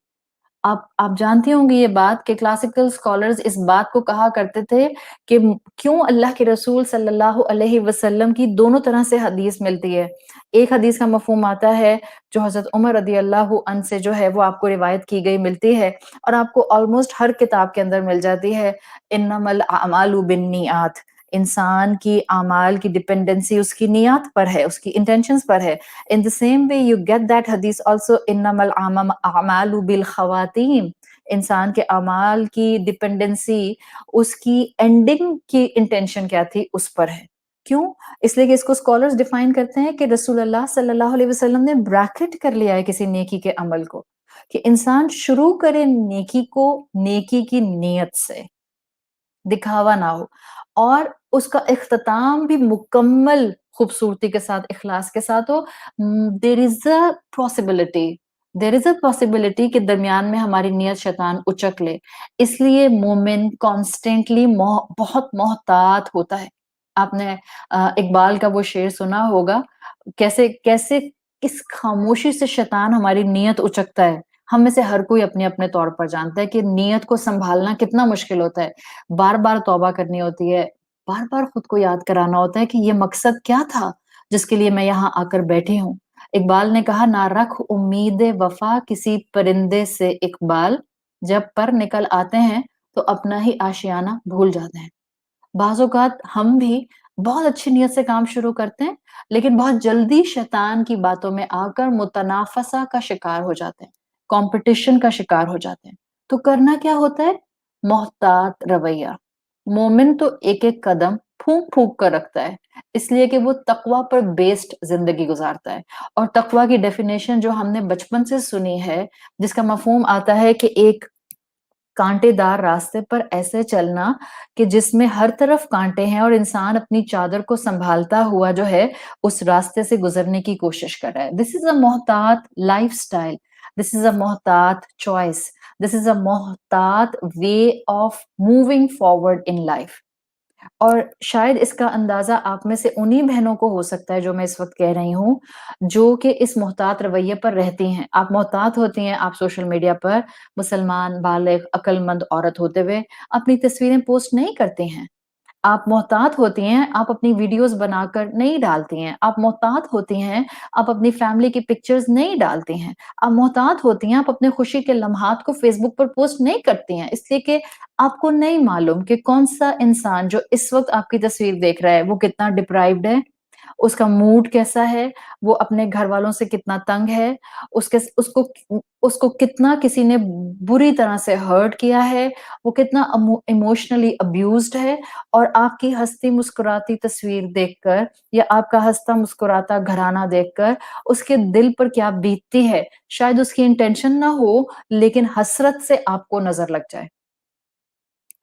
आप जानती होंगी ये बात कि क्लासिकल स्कॉलर्स इस बात को कहा करते थे कि क्यों अल्लाह के रसूल सल्लल्लाहु अलैहि वसल्लम की दोनों तरह से हदीस मिलती है। एक हदीस का मफ़हूम आता है जो हज़रत उमर रज़ी अल्लाहु अन्ह से जो है वो आपको रिवायत की गई मिलती है और आपको ऑलमोस्ट हर किताब के अंदर मिल जाती है, इन्नमल अमालु बिन्नियात। इंसान की अमाल की डिपेंडेंसी उसकी नियत पर है, उसकी इंटेंशंस पर है। In the same way, you get that hadith also innamal a'malu bil खवातीम। इंसान के अमाल की डिपेंडेंसी उसकी एंडिंग की इंटेंशन क्या थी उस पर है। क्यों? इसलिए कि इसको स्कॉलर्स डिफाइन करते हैं कि रसूलुल्लाह सल्लल्लाहु अलैहि वसल्लम ने ब्रैकेट कर लिया है किसी नेकी के अमल को कि इंसान शुरू करे नेकी को नेकी की नीयत से, दिखावा ना हो और उसका इख्तिताम भी मुकम्मल खूबसूरती के साथ, इखलास के साथ हो। There is a possibility there is a possibility कि दरमियान में हमारी नियत शैतान उचक ले। इसलिए मोमिन कॉन्स्टेंटली बहुत मोहतात होता है। आपने इकबाल का वो शेर सुना होगा, कैसे कैसे किस खामोशी से शैतान हमारी नियत उचकता है। हम में से हर कोई अपने-अपने तौर पर जानता है कि नियत को सँभालना कितना मुश्किल होता है। बार-बार तौबा करनी होती है, बार-बार खुद को याद कराना होता है कि ये मकसद क्या था, जिसके लिए मैं यहाँ आकर बैठी हूँ। इकबाल ने कहा, ना रख उम्मीद वफ़ा किसी परिंदे से इकबाल, जब पर निकल आते हैं तो अपना ही आशियाना भूल जाते हैं। बाज़ औक़ात हम भी बहुत अच्छी नीयत से काम शुरू करते हैं, लेकिन बहुत जल्दी शैतान की बातों में आकर मुतनाफ़सा का शिकार हो जाते हैं, कॉम्पिटिशन का शिकार हो जाते हैं। तो करना क्या होता है? मोहतात रवैया। मोमिन तो एक-एक कदम फूँक-फूँक कर रखता है, इसलिए कि वो तक़वा पर बेस्ड ज़िंदगी गुज़ारता है और तक़वा की डेफ़िनेशन जो हमने बचपन से सुनी है, जिसका मफ़हूम आता है कि एक कांटेदार रास्ते पर ऐसे चलना कि जिसमें हर तरफ कांटे हैं और इंसान अपनी चादर को संभालता हुआ जो है उस रास्ते से गुजरने की कोशिश कर रहा है। दिस इज अ मोहतात लाइफस्टाइल, दिस इज अ मोहतात चॉइस, दिस इज अ मोहतात way of moving forward in life. और शायद इसका अंदाज़ा आप में से उन्हीं बहनों को हो सकता है जो मैं इस वक़्त कह रही हूँ, जो कि इस मोहतात रवैये पर रहती हैं। आप मोहतात होती हैं, आप सोशल मीडिया पर मुसलमान, बालिग़, अक्लमंद औरत होते हुए अपनी तस्वीरें पोस्ट नहीं करती हैं। आप मोहतात होती हैं, आप अपनी वीडियोज़ बनाकर नहीं डालती हैं। आप मोहतात होती हैं, आप अपनी फैमिली की पिक्चर्स नहीं डालती हैं। आप मोहतात होती हैं, आप अपने खुशी के लम्हात को फ़ेसबुक पर पोस्ट नहीं करती हैं, इसलिए कि आपको नहीं मालूम कि कौन-सा इंसान जो इस वक़्त आपकी तस्वीर देख रहा है, वो कितना डिप्राइव्ड है, उसका मूड कैसा है, वो अपने घरवालों से कितना तंग है, उसके उसको उसको कितना किसी ने बुरी तरह से हर्ट किया है, वो कितना इमोशनली अब्यूज़्ड है और आपकी हँसती-मुस्कुराती तस्वीर देखकर या आपका हँसता-मुस्कुराता घराना देखकर उसके दिल पर क्या बीतती है, शायद उसकी इंटेंशन ना हो, लेकिन हसरत से आपको नज़र लग जाए।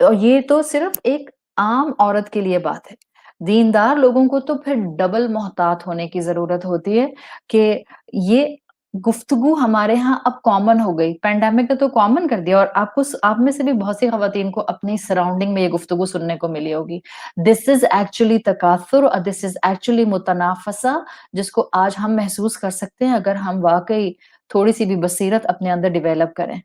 और ये तो सिर्फ़ एक आम औरत के लिए बात है। दीनदार लोगों को तो फिर डबल मोहतात होने की ज़रूरत होती है कि ये गुफ्तगू हमारे यहाँ अब कॉमन हो गई। पैंडेमिक ने तो कॉमन कर दिया और आप में से भी बहुत सी ख़वातीन को अपनी सराउंडिंग में ये गुफ्तगू सुनने को मिली होगी। दिस इज़ एक्चुअली तकासुर और दिस इज़ एक्चुअली मुतनाफ़सा, जिसको आज हम महसूस कर सकते हैं अगर हम वाक़ई थोड़ी-सी भी बसीरत अपने अंदर डेवलप करें।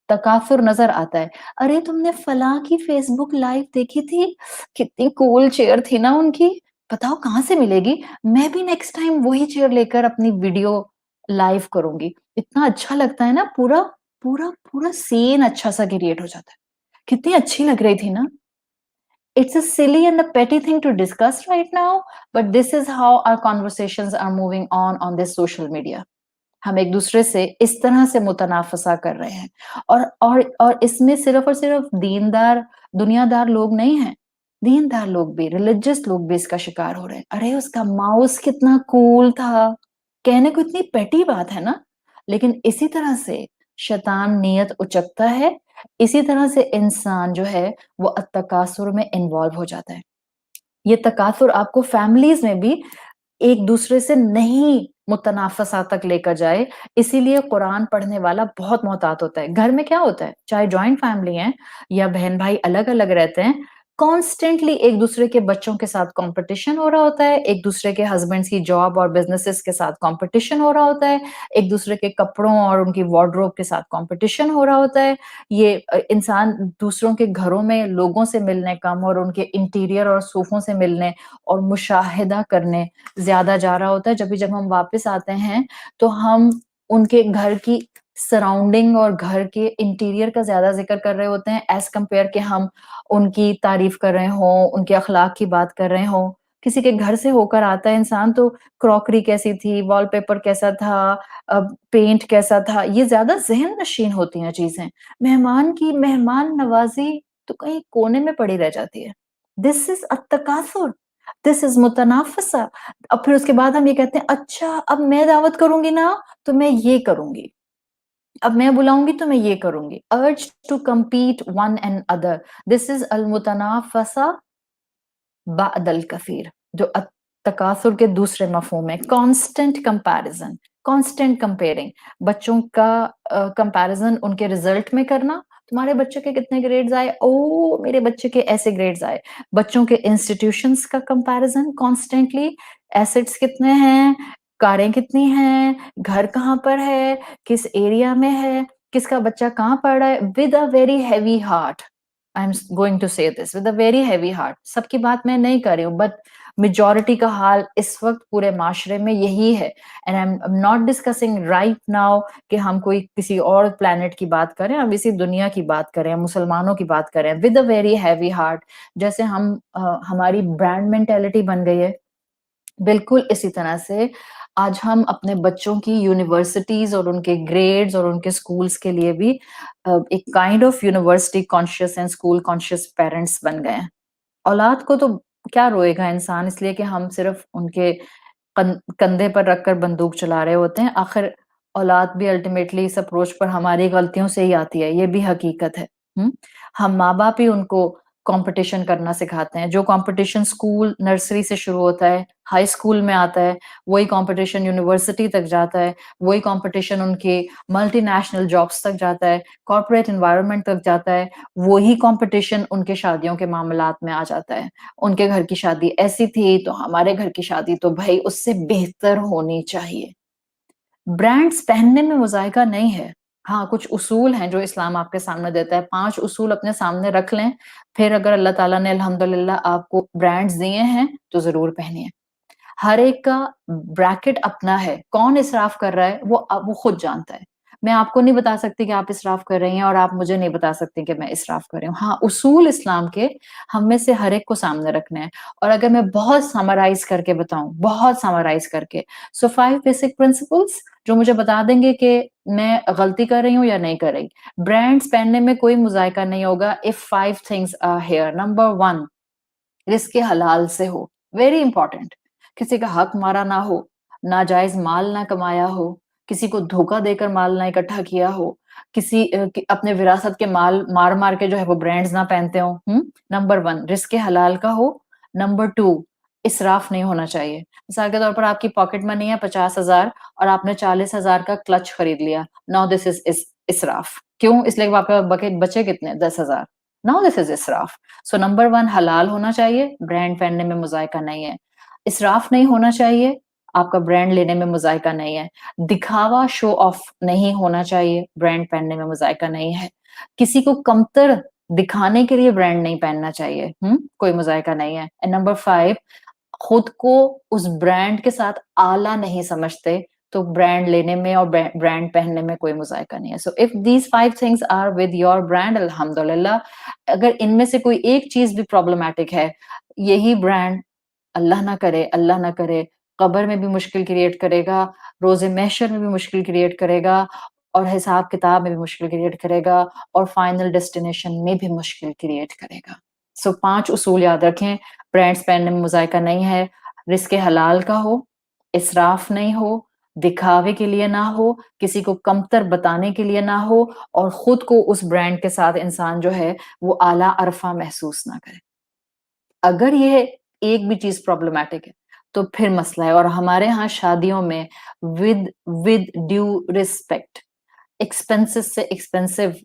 तकासुर नज़र आता है। अरे तुमने फलाँ की फ़ेसबुक लाइव देखी थी? कितनी कूल चेयर थी ना उनकी, बताओ कहाँ से मिलेगी? मैं भी नेक्स्ट टाइम वही चेयर लेकर अपनी वीडियो लाइव करूँगी। इतना अच्छा लगता है ना, पूरा पूरा पूरा सीन अच्छा-सा क्रिएट हो जाता है। कितनी अच्छी लग रही थी ना? It's a silly and a petty thing to discuss right now, but this is how our conversations are moving on this social media. हम एक-दूसरे से इस तरह से मुतनाफ़सा कर रहे हैं और इसमें सिर्फ़ और सिर्फ़ दीनदार, दुनियादार लोग नहीं हैं। दीनदार लोग भी, रिलिजियस लोग भी इसका शिकार हो रहे हैं। अरे! उसका माउस कितना कूल था। कहने को इतनी पेटी बात है ना, लेकिन इसी तरह से शैतान नियत उचकता है, इसी तरह से इंसान जो है वो अत्तकासुर में इन्वॉल्व हो जाता है। ये तकासुर आपको फैमिलीज़ में भी एक-दूसरे से नहीं متنافسہ تک لے کر جائے. اسی لیے قرآن پڑھنے والا بہت محتاط ہوتا ہے. گھر میں کیا ہوتا ہے, چاہے جوائنٹ فیملی ہیں یا بہن بھائی الگ الگ رہتے ہیں, کانسٹینٹلی ایک دوسرے کے بچوں کے ساتھ کمپٹیشن ہو رہا ہوتا ہے, ایک دوسرے کے ہسبینڈس کی جاب اور بزنسز کے ساتھ کمپٹیشن ہو رہا ہوتا ہے, ایک دوسرے کے کپڑوں اور ان کی وارڈروب کے ساتھ کمپٹیشن ہو رہا ہوتا ہے. یہ انسان دوسروں کے گھروں میں لوگوں سے ملنے کم اور ان کے انٹیریئر اور صوفوں سے ملنے اور مشاہدہ کرنے زیادہ جا رہا ہوتا ہے. جب ہم واپس آتے ہیں تو ہم ان کے گھر کی سراؤنڈنگ اور گھر کے انٹیریئر کا زیادہ ذکر کر رہے ہوتے ہیں ایز کمپیئر کہ ہم ان کی تعریف کر رہے ہوں, ان کے اخلاق کی بات کر رہے ہوں. کسی کے گھر سے ہو کر آتا ہے انسان تو کراکری کیسی تھی, وال پیپر کیسا تھا, پینٹ کیسا تھا, یہ زیادہ ذہن نشین ہوتی ہیں چیزیں. مہمان کی مہمان نوازی تو کہیں کونے میں پڑی رہ جاتی ہے. دس از التکاثر, دس از متنافسہ. اب پھر اس کے بعد ہم یہ کہتے ہیں اچھا اب میں دعوت کروں گی نا تو میں یہ کروں گی, اب میں بلاؤں گی تو میں یہ کروں گی. urge to compete one and other, this is المتنافسہ بعد الکثیر, جو تکاثر کے دوسرے مفہوم ہے. کانسٹنٹ کمپیرزن, کانسٹنٹ کمپیئرنگ, بچوں کا کمپیرزن ان کے ریزلٹ میں کرنا. تمہارے بچے کے کتنے گریڈز آئے, او میرے بچے کے ایسے گریڈز آئے. بچوں کے انسٹیٹیوشنز کا کمپیرزن کانسٹنٹلی, ایسٹس کتنے ہیں, کاریں کتنی ہیں, گھر کہاں پر ہے, کس ایریا میں ہے, کس کا بچہ کہاں پڑھ رہا ہے. With a very heavy heart I'm going to say this with a very heavy heart. سب کی بات میں نہیں کر رہی ہوں, but میجورٹی کا حال اس وقت پورے معاشرے میں یہی ہے. And I'm not discussing right now کہ ہم کوئی کسی اور پلانٹ کی بات کریں, ہم اسی دنیا کی بات کریں, مسلمانوں کی بات کریں. with a very heavy heart, جیسے ہماری برانڈ مینٹیلٹی بن گئی ہے, بالکل اسی طرح سے آج ہم اپنے بچوں کی یونیورسٹیز اور ان کے گریڈز اور ان کے سکولز کے لیے بھی ایک kind of university conscious and school conscious parents بن گئے ہیں. اولاد کو تو کیا روئے گا انسان, اس لیے کہ ہم صرف ان کے کندھے پر رکھ کر بندوق چلا رہے ہوتے ہیں. آخر اولاد بھی الٹیمیٹلی اس اپروچ پر ہماری غلطیوں سے ہی آتی ہے, یہ بھی حقیقت ہے. ہم ماں باپ ہی ان کو کمپٹیشن کرنا سکھاتے ہیں. جو کمپٹیشن اسکول نرسری سے شروع ہوتا ہے, ہائی اسکول میں آتا ہے, وہی کمپٹیشن یونیورسٹی تک جاتا ہے, وہی کمپٹیشن ان کے ملٹی نیشنل جابس تک جاتا ہے, کارپوریٹ انوائرمنٹ تک جاتا ہے, وہی کمپٹیشن ان کے شادیوں کے معاملات میں آ جاتا ہے. ان کے گھر کی شادی ایسی تھی تو ہمارے گھر کی شادی تو بھائی اس سے بہتر ہونی چاہیے. برانڈز پہننے میں مذائقہ نہیں ہے. ہاں کچھ اصول ہیں جو اسلام آپ کے سامنے دیتا ہے, 5 اصول اپنے سامنے رکھ لیں, پھر اگر اللہ تعالیٰ نے الحمدللہ آپ کو برانڈز دیے ہیں تو ضرور پہنیے. ہر ایک کا بریکٹ اپنا ہے, کون اسراف کر رہا ہے وہ خود جانتا ہے. میں آپ کو نہیں بتا سکتی کہ آپ اسراف کر رہی ہیں اور آپ مجھے نہیں بتا سکتی کہ میں اسراف کر رہی ہوں. ہاں اصول اسلام کے ہم میں سے ہر ایک کو سامنے رکھنے ہیں. اور اگر میں بہت سمرائز کر کے بتاؤں, بہت سمرائز کر کے, سو 5 بیسک پرنسپلس جو مجھے بتا دیں گے کہ میں غلطی کر رہی ہوں یا نہیں کر رہی. برانڈز پہننے میں کوئی مذائقہ نہیں ہوگا if 5 things are here. Number 1, رزق حلال سے ہو, ویری امپورٹنٹ. کسی کا حق مارا نہ ہو, ناجائز مال نہ کمایا ہو, کسی کو دھوکہ دے کر مال نہ اکٹھا کیا ہو, کسی اپنے وراثت کے مال مار مار کے جو ہے وہ برانڈز نہ پہنتے ہوں. نمبر 1 رزق حلال کا ہو. نمبر 2 اسراف نہیں ہونا چاہیے. مثال کے طور پر آپ کی پاکٹ منی ہے 50,000 اور آپ نے 40,000 کا کلچ خرید لیا. ناؤ دس از اسراف. کیوں؟ اس لیے کہ آپ کے بچے کتنے 10,000. ناؤ دس از اسراف. سو نمبر 1 حلال ہونا چاہیے, برانڈ پہننے میں مذائقہ نہیں ہے. اسراف نہیں ہونا چاہیے, آپ کا برانڈ لینے میں مذائقہ نہیں ہے. دکھاوا شو آف نہیں ہونا چاہیے, برانڈ پہننے میں مذائقہ نہیں ہے. کسی کو کمتر دکھانے کے لیے برانڈ نہیں پہننا چاہیے, کوئی مذائقہ نہیں ہے. اینڈ نمبر 5 خود کو اس برانڈ کے ساتھ اعلیٰ نہیں سمجھتے تو برانڈ لینے میں اور برانڈ پہننے میں کوئی مذائقہ نہیں ہے. So if these 5 things are with your brand, الحمدللہ. اگر ان میں سے کوئی ایک چیز بھی پرابلمٹک ہے, یہی برانڈ اللہ نہ کرے قبر میں بھی مشکل کریٹ کرے گا, روز محشر میں بھی مشکل کریٹ کرے گا, اور حساب کتاب میں بھی مشکل کریٹ کرے گا, اور فائنل ڈیسٹینیشن میں بھی مشکل کریٹ کرے گا. سو 5 اصول یاد رکھیں. برانڈز پہننے میں مذائقہ نہیں ہے, رزق حلال کا ہو, اسراف نہیں ہو, دکھاوے کے لیے نہ ہو, کسی کو کمتر بتانے کے لیے نہ ہو, اور خود کو اس برانڈ کے ساتھ انسان جو ہے وہ اعلیٰ عرفہ محسوس نہ کرے. اگر یہ ایک بھی چیز پرابلمٹک ہے तो फिर मसला है। और हमारे यहाँ शादियों में with with due respect expenses से एक्सपेंसिव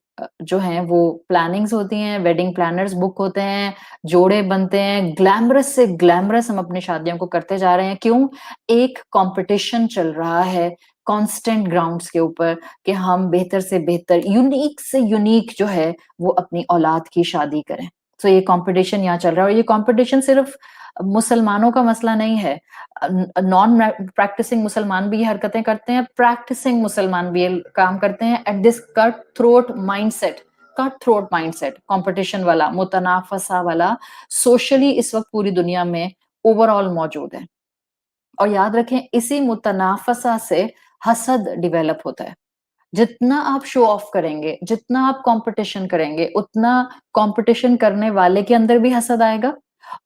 जो हैं वो प्लानिंग्स होती हैं, वेडिंग प्लानर्स बुक होते हैं, जोड़े बनते हैं, ग्लैमरस से ग्लैमरस हम अपनी शादियों को करते जा रहे हैं। क्यों? एक कॉम्पिटिशन चल रहा है कांस्टेंट ग्राउंड्स के ऊपर कि हम बेहतर से बेहतर, यूनिक से यूनिक जो है वो अपनी औलाद की शादी करें। तो ये कॉम्पिटिशन यहाँ चल रहा है और ये कॉम्पिटिशन सिर्फ मुसलमानों का मसला नहीं है। नॉन प्रैक्टिसिंग मुसलमान भी ये हरकतें करते हैं, प्रैक्टिसिंग मुसलमान भी ये काम करते हैं at this cut throat mindset, competition वाला, मुतनाफसा वाला सोशली इस वक्त पूरी दुनिया में ओवरऑल मौजूद है। और याद रखें इसी मुतनाफसा से हसद डेवलप होता है। जितना आप शो ऑफ करेंगे, जितना आप कंपटीशन करेंगे, उतना कंपटीशन करने वाले के अंदर भी हसद आएगा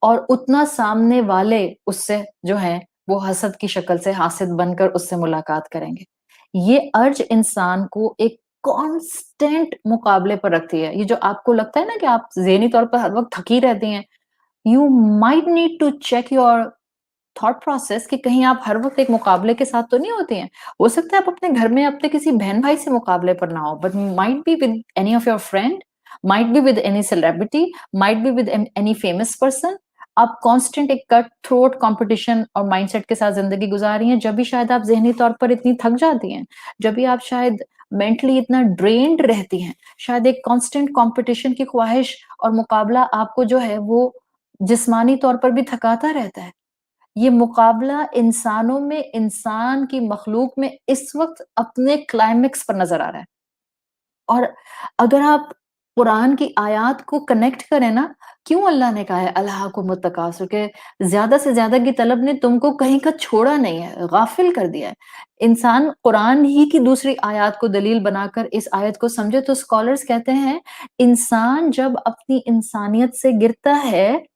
और उतना सामने वाले उससे जो है वो हसद की शक्ल से हासिद बनकर उससे मुलाकात करेंगे। ये अर्ज इंसान को एक कांस्टेंट मुकाबले पर रखती है। ये जो आपको लगता है ना कि आप ज़हनी तौर पर हर वक्त थकी रहती हैं, you might need to check your thought process कि कहीं आप हर वक्त एक मुकाबले के साथ तो नहीं होती हैं। हो सकता है आप अपने घर में अपने किसी बहन भाई से मुकाबले पर ना हो, but might be with any of your friend, might be with any celebrity, might be with any famous person. आप कांस्टेंट एक कट थ्रोट कंपटीशन और माइंडसेट के साथ जिंदगी गुजार रही हैं। जब भी शायद आप जहनी तौर पर इतनी थक जाती हैं, जब भी आप शायद मेंटली इतना ड्रेन्ड रहती हैं, शायद एक कांस्टेंट कंपटीशन की ख्वाहिश और मुकाबला आपको जो है वो जिस्मानी तौर पर भी थकाता रहता है। ये मुकाबला इंसानों में, इंसान की मखलूक में इस वक्त अपने क्लाइमेक्स पर नजर आ रहा है। और अगर आप कुरान की आयात को कनेक्ट करें ना, क्यों अल्लाह ने कहा है अल्हाकुमुत तकासुर, के ज्यादा से ज्यादा की तलब ने तुमको कहीं का छोड़ा नहीं है, गाफिल कर दिया है। इंसान कुरान ही की दूसरी आयत को दलील बनाकर इस आयत को समझे तो स्कॉलर्स कहते हैं इंसान जब अपनी इंसानियत से गिरता है,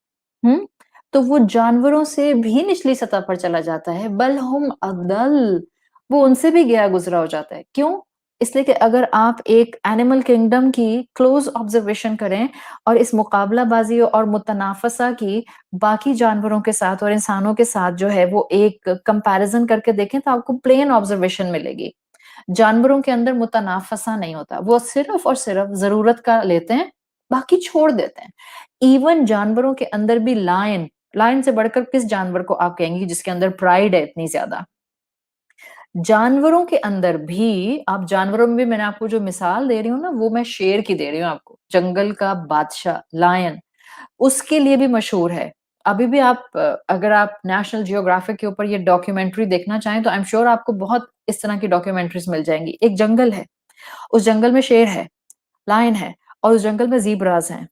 हुँ? तो वो जानवरों से भी निचली सतह पर चला जाता है, बल हुम अदल, वो उनसे भी गया गुज़रा हो जाता है। क्यों? इसलिए कि अगर आप एक एनिमल किंगडम की क्लोज़ ऑब्ज़र्वेशन करें और इस मुकाबलाबाज़ी और मुतनाफ़सा की बाकी जानवरों के साथ और इंसानों के साथ जो है वो एक कंपैरिज़न करके देखें तो आपको प्लेन ऑब्ज़र्वेशन मिलेगी। जानवरों के अंदर मुतनाफ़सा नहीं होता, वो सिर्फ़ और सिर्फ़ ज़रूरत का लेते हैं, बाकी छोड़ देते हैं। इवन जानवरों के अंदर भी लायन से बढ़कर किस जानवर को आप कहेंगी जिसके अंदर प्राइड है इतनी ज़्यादा? जानवरों के अंदर भी आप जानवरों में भी मैंने आपको जो मिसाल दे रही हूँ ना, वो मैं शेर की दे रही हूँ आपको। जंगल का बादशाह, लायन, उसके लिए भी मशहूर है। अभी भी आप अगर आप नेशनल जियोग्राफिक के ऊपर ये डॉक्यूमेंट्री देखना चाहें तो आई एम श्योर आपको बहुत इस तरह की डॉक्यूमेंट्रीज़ मिल जाएँगी। एक जंगल है, उस जंगल में शेर है, लायन है और उस जंगल में ज़ीब्राज़ हैं।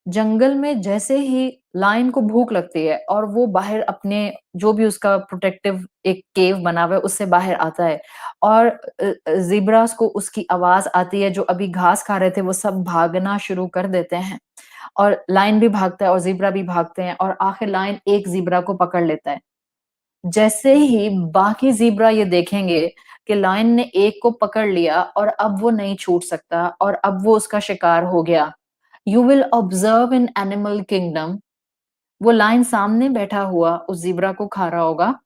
जंगल में जैसे ही लायन को भूख लगती है और वो बाहर अपने जो भी उसका प्रोटेक्टिव एक केव बना हुआ है उससे बाहर आता है और ज़ीब्रास को उसकी आवाज़ आती है, जो अभी घास खा रहे थे वो सब भागना शुरू कर देते हैं और लायन भी भागता है और ज़ीब्रा भी भागते हैं और आखिर लायन एक ज़ीब्रा को पकड़ लेता है। जैसे ही बाकी ज़ीब्रा ये देखेंगे कि लायन ने एक को पकड़ लिया और अब वो नहीं छूट सकता और अब वो उसका शिकार हो गया, you will observe in animal kingdom, वो लायन सामने बैठा हुआ उस ज़ीब्रा को खा रहा होगा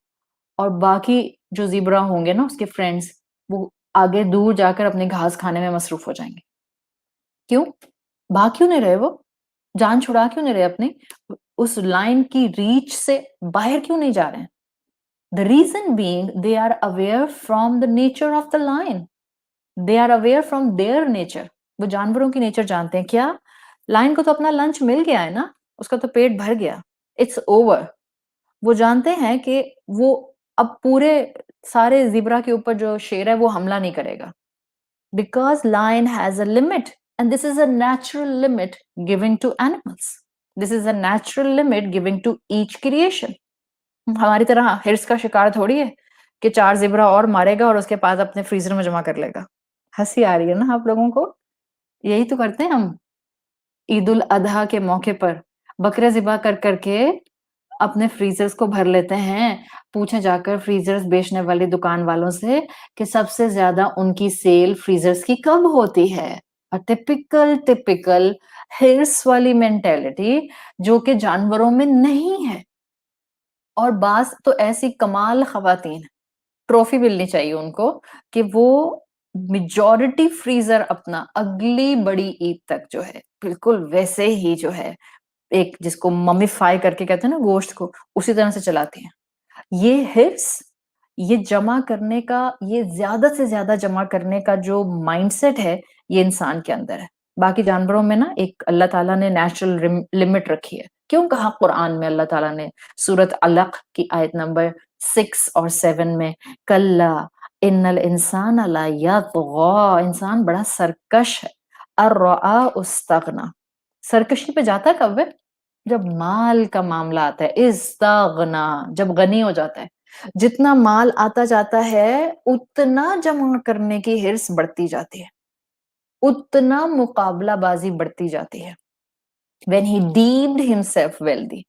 और बाकी जो ज़ीब्रा होंगे ना उसके फ्रेंड्स, वो आगे दूर जाकर अपने घास खाने में मसरूफ हो जाएँगे। क्यों? भाग क्यों नहीं रहे वो? जान छुड़ा क्यों नहीं रहे अपनी? उस लायन की रीच से बाहर क्यों नहीं जा रहे हैं? The reason being they are aware from the nature of the lion. They are aware from their nature. वो जानवरों की नेचर जानते हैं। क्या? लायन को तो अपना लंच मिल गया है ना, उसका तो पेट भर गया। It's over. वो जानते हैं कि वो अब पूरे सारे ज़ीब्रा के ऊपर जो शेर है वो हमला नहीं करेगा। Because lion has a limit and this is a natural limit given to animals. This is a natural limit given to each creation. हमारी तरह हिर्स का शिकार थोड़ी है कि 4 ज़ेबरा और मारेगा और उसके पास अपने फ्रीज़र में जमा कर लेगा। हँसी आ रही है ना आप लोगों को? यही तो करते हैं हम। ईद उल अज़हा के मौके पर बकरे ज़िबा कर के अपने फ्रीज़र्स को भर लेते हैं। पूछें जाकर फ्रीज़र्स बेचने वाली दुकान वालों से कि सबसे ज़्यादा उनकी सेल फ्रीज़र्स की कब होती है? टिपिकल हिर्स वाली मेंटालिटी जो कि जानवरों में नहीं है। اور بعض تو ایسی کمال خواتین ٹرافی ملنی چاہیے ان کو کہ وہ میجورٹی فریزر اپنا اگلی بڑی عید تک جو ہے بالکل ویسے ہی جو ہے ایک جس کو ممیفائی کر کے کہتے ہیں نا گوشت کو، اسی طرح سے چلاتی ہیں. یہ حفظ، یہ جمع کرنے کا، یہ زیادہ سے زیادہ جمع کرنے کا جو مائنڈ سیٹ ہے یہ انسان کے اندر ہے. باقی جانوروں میں نا ایک اللہ تعالیٰ نے نیچرل لمٹ رکھی ہے. کیوں کہا قرآن میں اللہ تعالیٰ نے سورت علق کی آیت نمبر 6 اور 7 میں کلا ان الانسان لا یطغی، انسان بڑا سرکش ہے، الرآ استغنا. سرکشی پہ جاتا کب ہے؟ جب مال کا معاملہ آتا ہے. استغنا، جب غنی ہو جاتا ہے. جتنا مال آتا جاتا ہے اتنا جمع کرنے کی ہرس بڑھتی جاتی ہے، اتنا مقابلہ بازی بڑھتی جاتی ہے. when he deemed himself wealthy،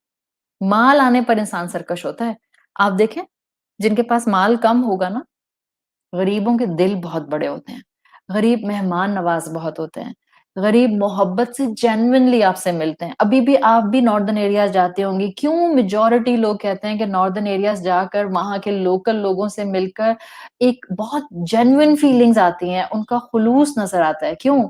مال آنے پر انسان سرکش ہوتا ہے. آپ دیکھیں جن کے پاس مال کم ہوگا نا، غریبوں کے دل بہت بڑے ہوتے ہیں، غریب مہمان نواز بہت ہوتے ہیں، غریب محبت سے جینوینلی آپ سے ملتے ہیں. ابھی بھی آپ بھی ناردرن ایریاز جاتے ہوں گے، کیوں میجورٹی لوگ کہتے ہیں کہ ناردرن ایریاز جا کر وہاں کے لوکل لوگوں سے مل کر ایک بہت جینوین فیلنگز آتی ہیں، ان کا خلوص نظر آتا ہے. کیوں؟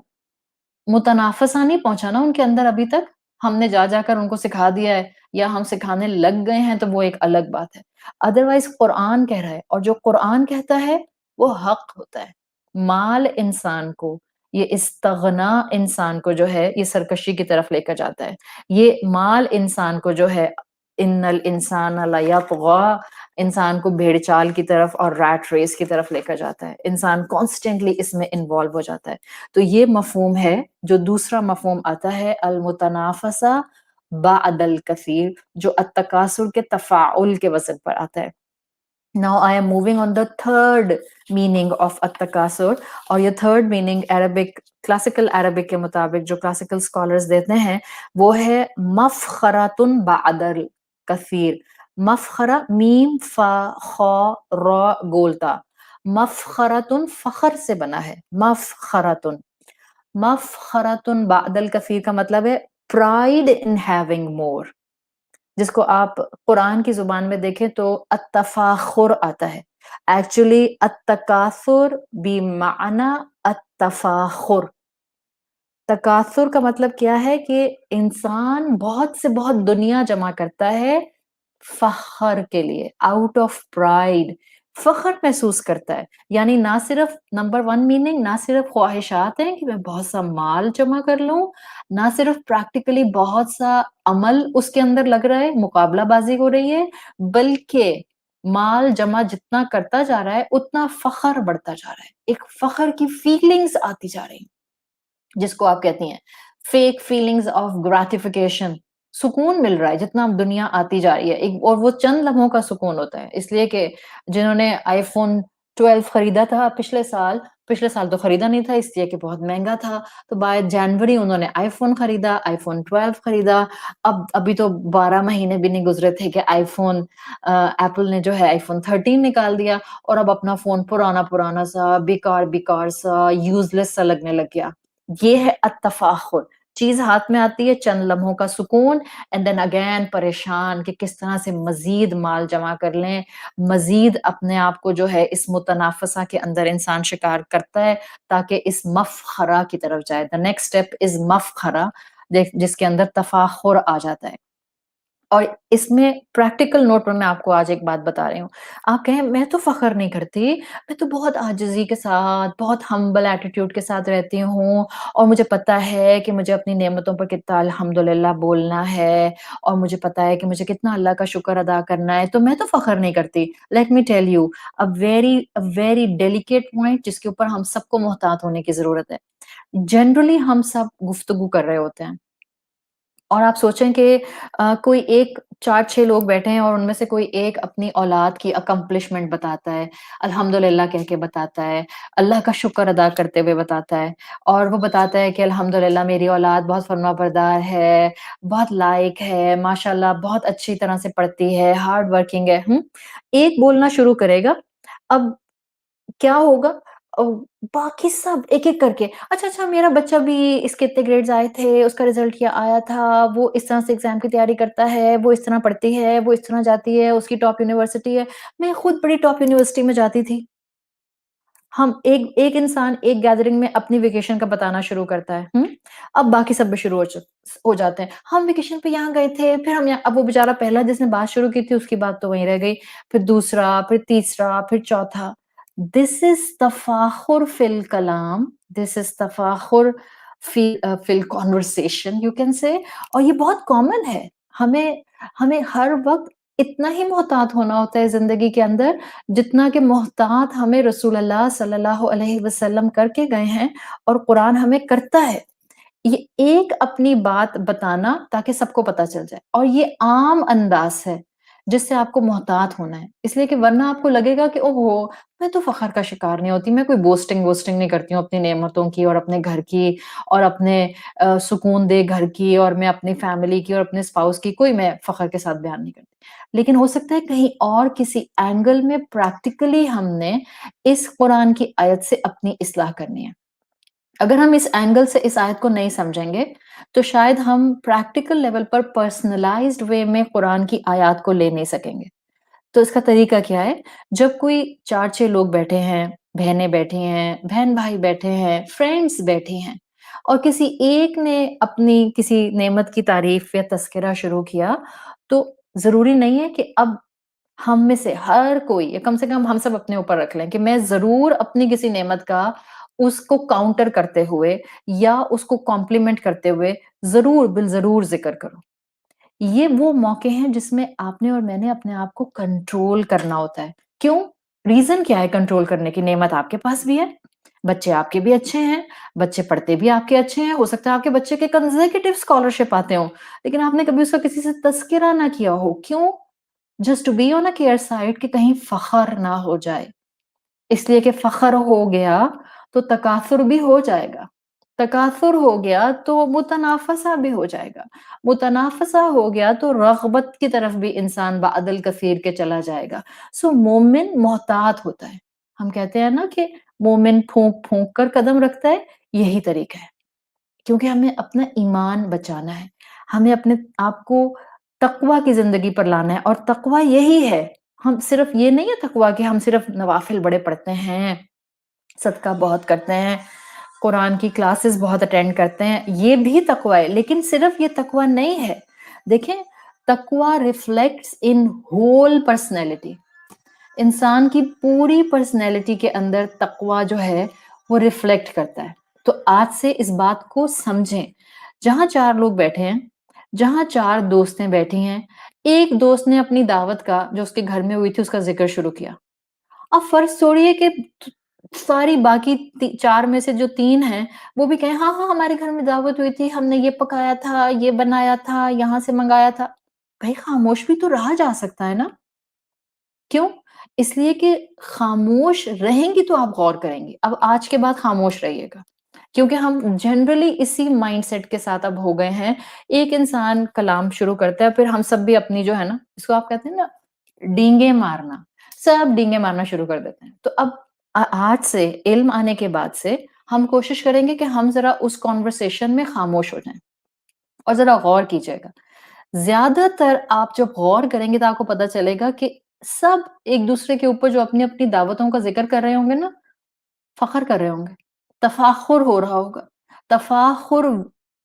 متنافسہ نہیں پہنچا نا ان کے اندر ابھی تک. ہم نے جا جا کر ان کو سکھا دیا ہے یا ہم سکھانے لگ گئے ہیں تو وہ ایک الگ بات ہے. ادروائز قرآن کہہ رہا ہے، اور جو قرآن کہتا ہے وہ حق ہوتا ہے. مال انسان کو، یہ استغنا انسان کو جو ہے یہ سرکشی کی طرف لے کر جاتا ہے. یہ مال انسان کو جو ہے ان الانسان لیطغی، انسان کو بھیڑ چال کی طرف اور ریٹ ریس کی طرف لے کر جاتا ہے. انسان کانسٹنٹلی اس میں انوالو ہو جاتا ہے. تو یہ مفہوم ہے. جو دوسرا مفہوم آتا ہے المتنافسہ بعد الکثیر، جو التکاثر کے تفاعل کے وزن پر آتا ہے. Now I am moving on the third meaning of التکاثر، اور یہ third meaning Arabic classical Arabic کے مطابق جو کلاسیکل اسکالرز دیتے ہیں وہ ہے مفخرۃ بعد الکثیر. مفخرہ میم فا خا را گولتا، مفخرۃ فخر سے بنا ہے. مفخرۃ، مفخرۃ بعد الکثیر کا مطلب ہے pride in having more، جس کو آپ قرآن کی زبان میں دیکھیں تو التفاخر آتا ہے. ایکچولی التکاثر بمعنی التفاخر. تکاثر کا مطلب کیا ہے کہ انسان بہت سے بہت دنیا جمع کرتا ہے فخر کے لیے، آؤٹ آف پرائڈ، فخر محسوس کرتا ہے. یعنی نہ صرف نمبر 1 میننگ، نہ صرف خواہشات ہیں کہ میں بہت سا مال جمع کر لوں، نہ صرف پریکٹیکلی بہت سا عمل اس کے اندر لگ رہا ہے، مقابلہ بازی ہو رہی ہے، بلکہ مال جمع جتنا کرتا جا رہا ہے اتنا فخر بڑھتا جا رہا ہے. ایک فخر کی فیلنگز آتی جا رہی ہیں جس کو آپ کہتی ہیں فیک فیلنگز آف گریٹیفیکیشن. سکون مل رہا ہے جتنا دنیا آتی جا رہی ہے اور وہ چند لمحوں کا سکون ہوتا ہے. اس لیے کہ جنہوں نے آئی فون 12 خریدا تھا پچھلے سال تو خریدا نہیں تھا اس لیے کہ بہت مہنگا تھا، تو بائی جنوری انہوں نے آئی فون خریدا، آئی فون 12 خریدا. ابھی تو 12 مہینے بھی نہیں گزرے تھے کہ آئی فون ایپل نے جو ہے آئی فون 13 نکال دیا، اور اب اپنا فون پرانا سا بیکار سا یوزلیس سا لگنے لگ گیا. یہ ہے التفاخر. چیز ہاتھ میں آتی ہے، چند لمحوں کا سکون، اینڈ دین اگین پریشان کہ کس طرح سے مزید مال جمع کر لیں، مزید اپنے آپ کو جو ہے اس متنافسہ کے اندر انسان شکار کرتا ہے تاکہ اس مفخرہ کی طرف جائے. دا نیکسٹ اسٹیپ از مفخرہ، جس کے اندر تفاخر آ جاتا ہے. اور اس میں پریکٹیکل نوٹ پر میں آپ کو آج ایک بات بتا رہی ہوں. آپ کہیں میں تو فخر نہیں کرتی، میں تو بہت عاجزی کے ساتھ، بہت ہمبل ایٹیٹیوڈ کے ساتھ رہتی ہوں، اور مجھے پتا ہے کہ مجھے اپنی نعمتوں پر کتنا الحمدللہ بولنا ہے، اور مجھے پتا ہے کہ مجھے کتنا اللہ کا شکر ادا کرنا ہے، تو میں تو فخر نہیں کرتی. Let me tell you very delicate point جس کے اوپر ہم سب کو محتاط ہونے کی ضرورت ہے. جنرلی ہم سب گفتگو کر رہے ہوتے ہیں اور آپ سوچیں کہ کوئی ایک 4-6 لوگ بیٹھے ہیں اور ان میں سے کوئی ایک اپنی اولاد کی اکمپلشمنٹ بتاتا ہے، الحمدللہ کہہ کے بتاتا ہے، اللہ کا شکر ادا کرتے ہوئے بتاتا ہے، اور وہ بتاتا ہے کہ الحمدللہ میری اولاد بہت فرما بردار ہے، بہت لائق ہے، ماشاءاللہ بہت اچھی طرح سے پڑھتی ہے، ہارڈ ورکنگ ہے. ایک بولنا شروع کرے گا. اب کیا ہوگا؟ अ, बाकी सब एक-एक करके, अच्छा मेरा बच्चा भी इसके इतने ग्रेड्स आए थे, उसका रिज़ल्ट ये आया था, वो इस तरह से एग्ज़ाम की तैयारी करता है, वो इस तरह पढ़ती है, वो इस तरह जाती है, उसकी टॉप यूनिवर्सिटी है। मैं खुद बड़ी टॉप यूनिवर्सिटी में जाती थी। हम एक एक इंसान एक गैदरिंग में अपनी वेकेशन का बताना शुरू करता है, हुँ? अब बाकी सब भी शुरू हो जाते हैं। हम वेकेशन पे यहाँ गए थे, फिर हम यहाँ, अब वो बेचारा पहला जिसने बात शुरू की थी उसकी बात तो वहीं रह गई, फिर दूसरा, फिर तीसरा, फिर चौथा। दिस इज़ तफ़ाखुर फ़िल कलाम, दिस इज़ तफ़ाखुर फ़िल कन्वर्सेशन यू कैन से, और ये बहुत कॉमन है। हमें हमें हर वक़्त इतना ही मोहतात होना होता है ज़िंदगी के अंदर, जितना कि मोहतात हमें रसूल अल्लाह सल्लल्लाहु अलैहि वसल्लम करके गए हैं और कुरान हमें करता है। ये एक अपनी बात बताना ताकि सबको पता चल जाए, और ये आम अंदाज़ है, जिससे आपको मोहतात होना है। इसलिए कि वरना आपको लगेगा कि ओहो! मैं तो फ़ख़्र का शिकार नहीं होती, मैं कोई बोस्टिंग-वोस्टिंग नहीं करती हूँ अपनी नेमतों की और अपने घर की और अपने सुकून-देह घर की, और मैं अपनी फ़ैमिली की और अपने स्पाउस की कोई मैं फ़ख़्र के साथ बयान नहीं करती। लेकिन हो सकता है कहीं और किसी एंगल में प्रैक्टिकली हमने इस कुरान की आयत से अपनी इस्लाह करनी है। अगर हम इस एंगल से इस आयत को नहीं समझेंगे, तो शायद हम प्रैक्टिकल लेवल पर पर्सनलाइज़्ड वे में कुरान की आयत को ले नहीं सकेंगे। तो इसका तरीका क्या है? जब कोई 4-6 लोग बैठे हैं, बहनें बैठी हैं, बहन-भाई बैठे हैं, फ्रेंड्स बैठी हैं, और किसी एक ने अपनी किसी नेमत की तारीफ़ या तज़किरा शुरू किया, तो ज़रूरी नहीं है कि अब हम में से हर कोई, या कम से कम हम सब अपने ऊपर रख लें कि मैं ज़रूर अपनी किसी नेमत का उसको काउंटर करते हुए या उसको कॉम्प्लीमेंट करते हुए ज़रूर बिल-ज़रूर ज़िक्र करूँ। ये वो मौके हैं जिसमें आपने और मैंने अपने आप को कंट्रोल करना होता है। क्यों? रीज़न क्या है कंट्रोल करने की? नेमत आपके पास भी है, बच्चे आपके भी अच्छे हैं, बच्चे पढ़ते भी आपके अच्छे हैं, हो सकता है आपके बच्चे के कंसेक्युटिव स्कॉलरशिप आते हों, लेकिन आपने कभी उसका किसी से तज़किरा ना किया हो। क्यों? Just to be on a care side, कि कहीं फ़ख़्र ना हो जाए। इसलिए कि फ़ख़्र हो गया, तो तकासुर भी हो जाएगा। तकासुर हो गया, तो मुतनाफ़सा भी हो जाएगा। मुतनाफ़सा हो गया, तो रग़बत की तरफ भी इंसान बअदल कसीर के चला जाएगा। सो मोमिन मोहतात होता है। हम कहते हैं ना कि मोमिन फूँक-फूँक कर कदम रखता है, यही तरीका है। क्योंकि हमें अपना ईमान बचाना है। हमें अपने आप को तक़वा की ज़िंदगी पर लाना है, और तक़वा यही है। हम सिर्फ़ ये नहीं है तक़वा कि हम सिर्फ़ नवाफ़िल बड़े पढ़ते हैं, सदका बहुत करते हैं, कुरान की क्लासेस बहुत अटेंड करते हैं, ये भी तक़वा है, लेकिन सिर्फ़ ये तक़वा नहीं है। देखें, तक़वा रिफ्लेक्ट्स इन होल पर्सनैलिटी। इंसान की पूरी पर्सनैलिटी के अंदर तक़वा जो है, वो रिफ्लेक्ट करता है। तो आज से इस बात को समझें, जहाँ 4 लोग बैठे हैं, जहाँ 4 दोस्तें बैठी हैं, एक दोस्त ने अपनी दावत का जो उसके घर में हुई थी उसका ज़िक्र शुरू किया। अब फ़र्ज़ छोड़िए कि सारी बाकी 4 में से जो 3 हैं, वो भी कहें हाँ, हाँ, हमारे घर में दावत हुई थी, हमने ये पकाया था, ये बनाया था, यहाँ से मँगाया था। भई खामोश भी तो रहा जा सकता है ना? क्यों? इसलिए कि खामोश रहेंगी तो आप गौर करेंगी। अब आज के बाद खामोश रहिएगा, क्योंकि हम जनरली इसी माइंडसेट के साथ अब हो गए हैं। एक इंसान कलाम शुरू करता है, फिर हम सब भी अपनी जो है ना, इसको आप कहते हैं ना डींगे मारना, सब डींगे मारना शुरू कर देते हैं। तो अब आज से इल्म आने के बाद से हम कोशिश करेंगे कि हम ज़रा उस कन्वर्सेशन में खामोश हो जाएँ, और ज़रा गौर कीजिएगा। ज़्यादातर आप जब गौर करेंगे तो आपको पता चलेगा कि सब एक-दूसरे के ऊपर जो अपनी-अपनी दावतों का ज़िक्र कर रहे होंगे ना, फ़ख़्र कर रहे होंगे। तफ़ाख़ुर हो रहा होगा। तफ़ाख़ुर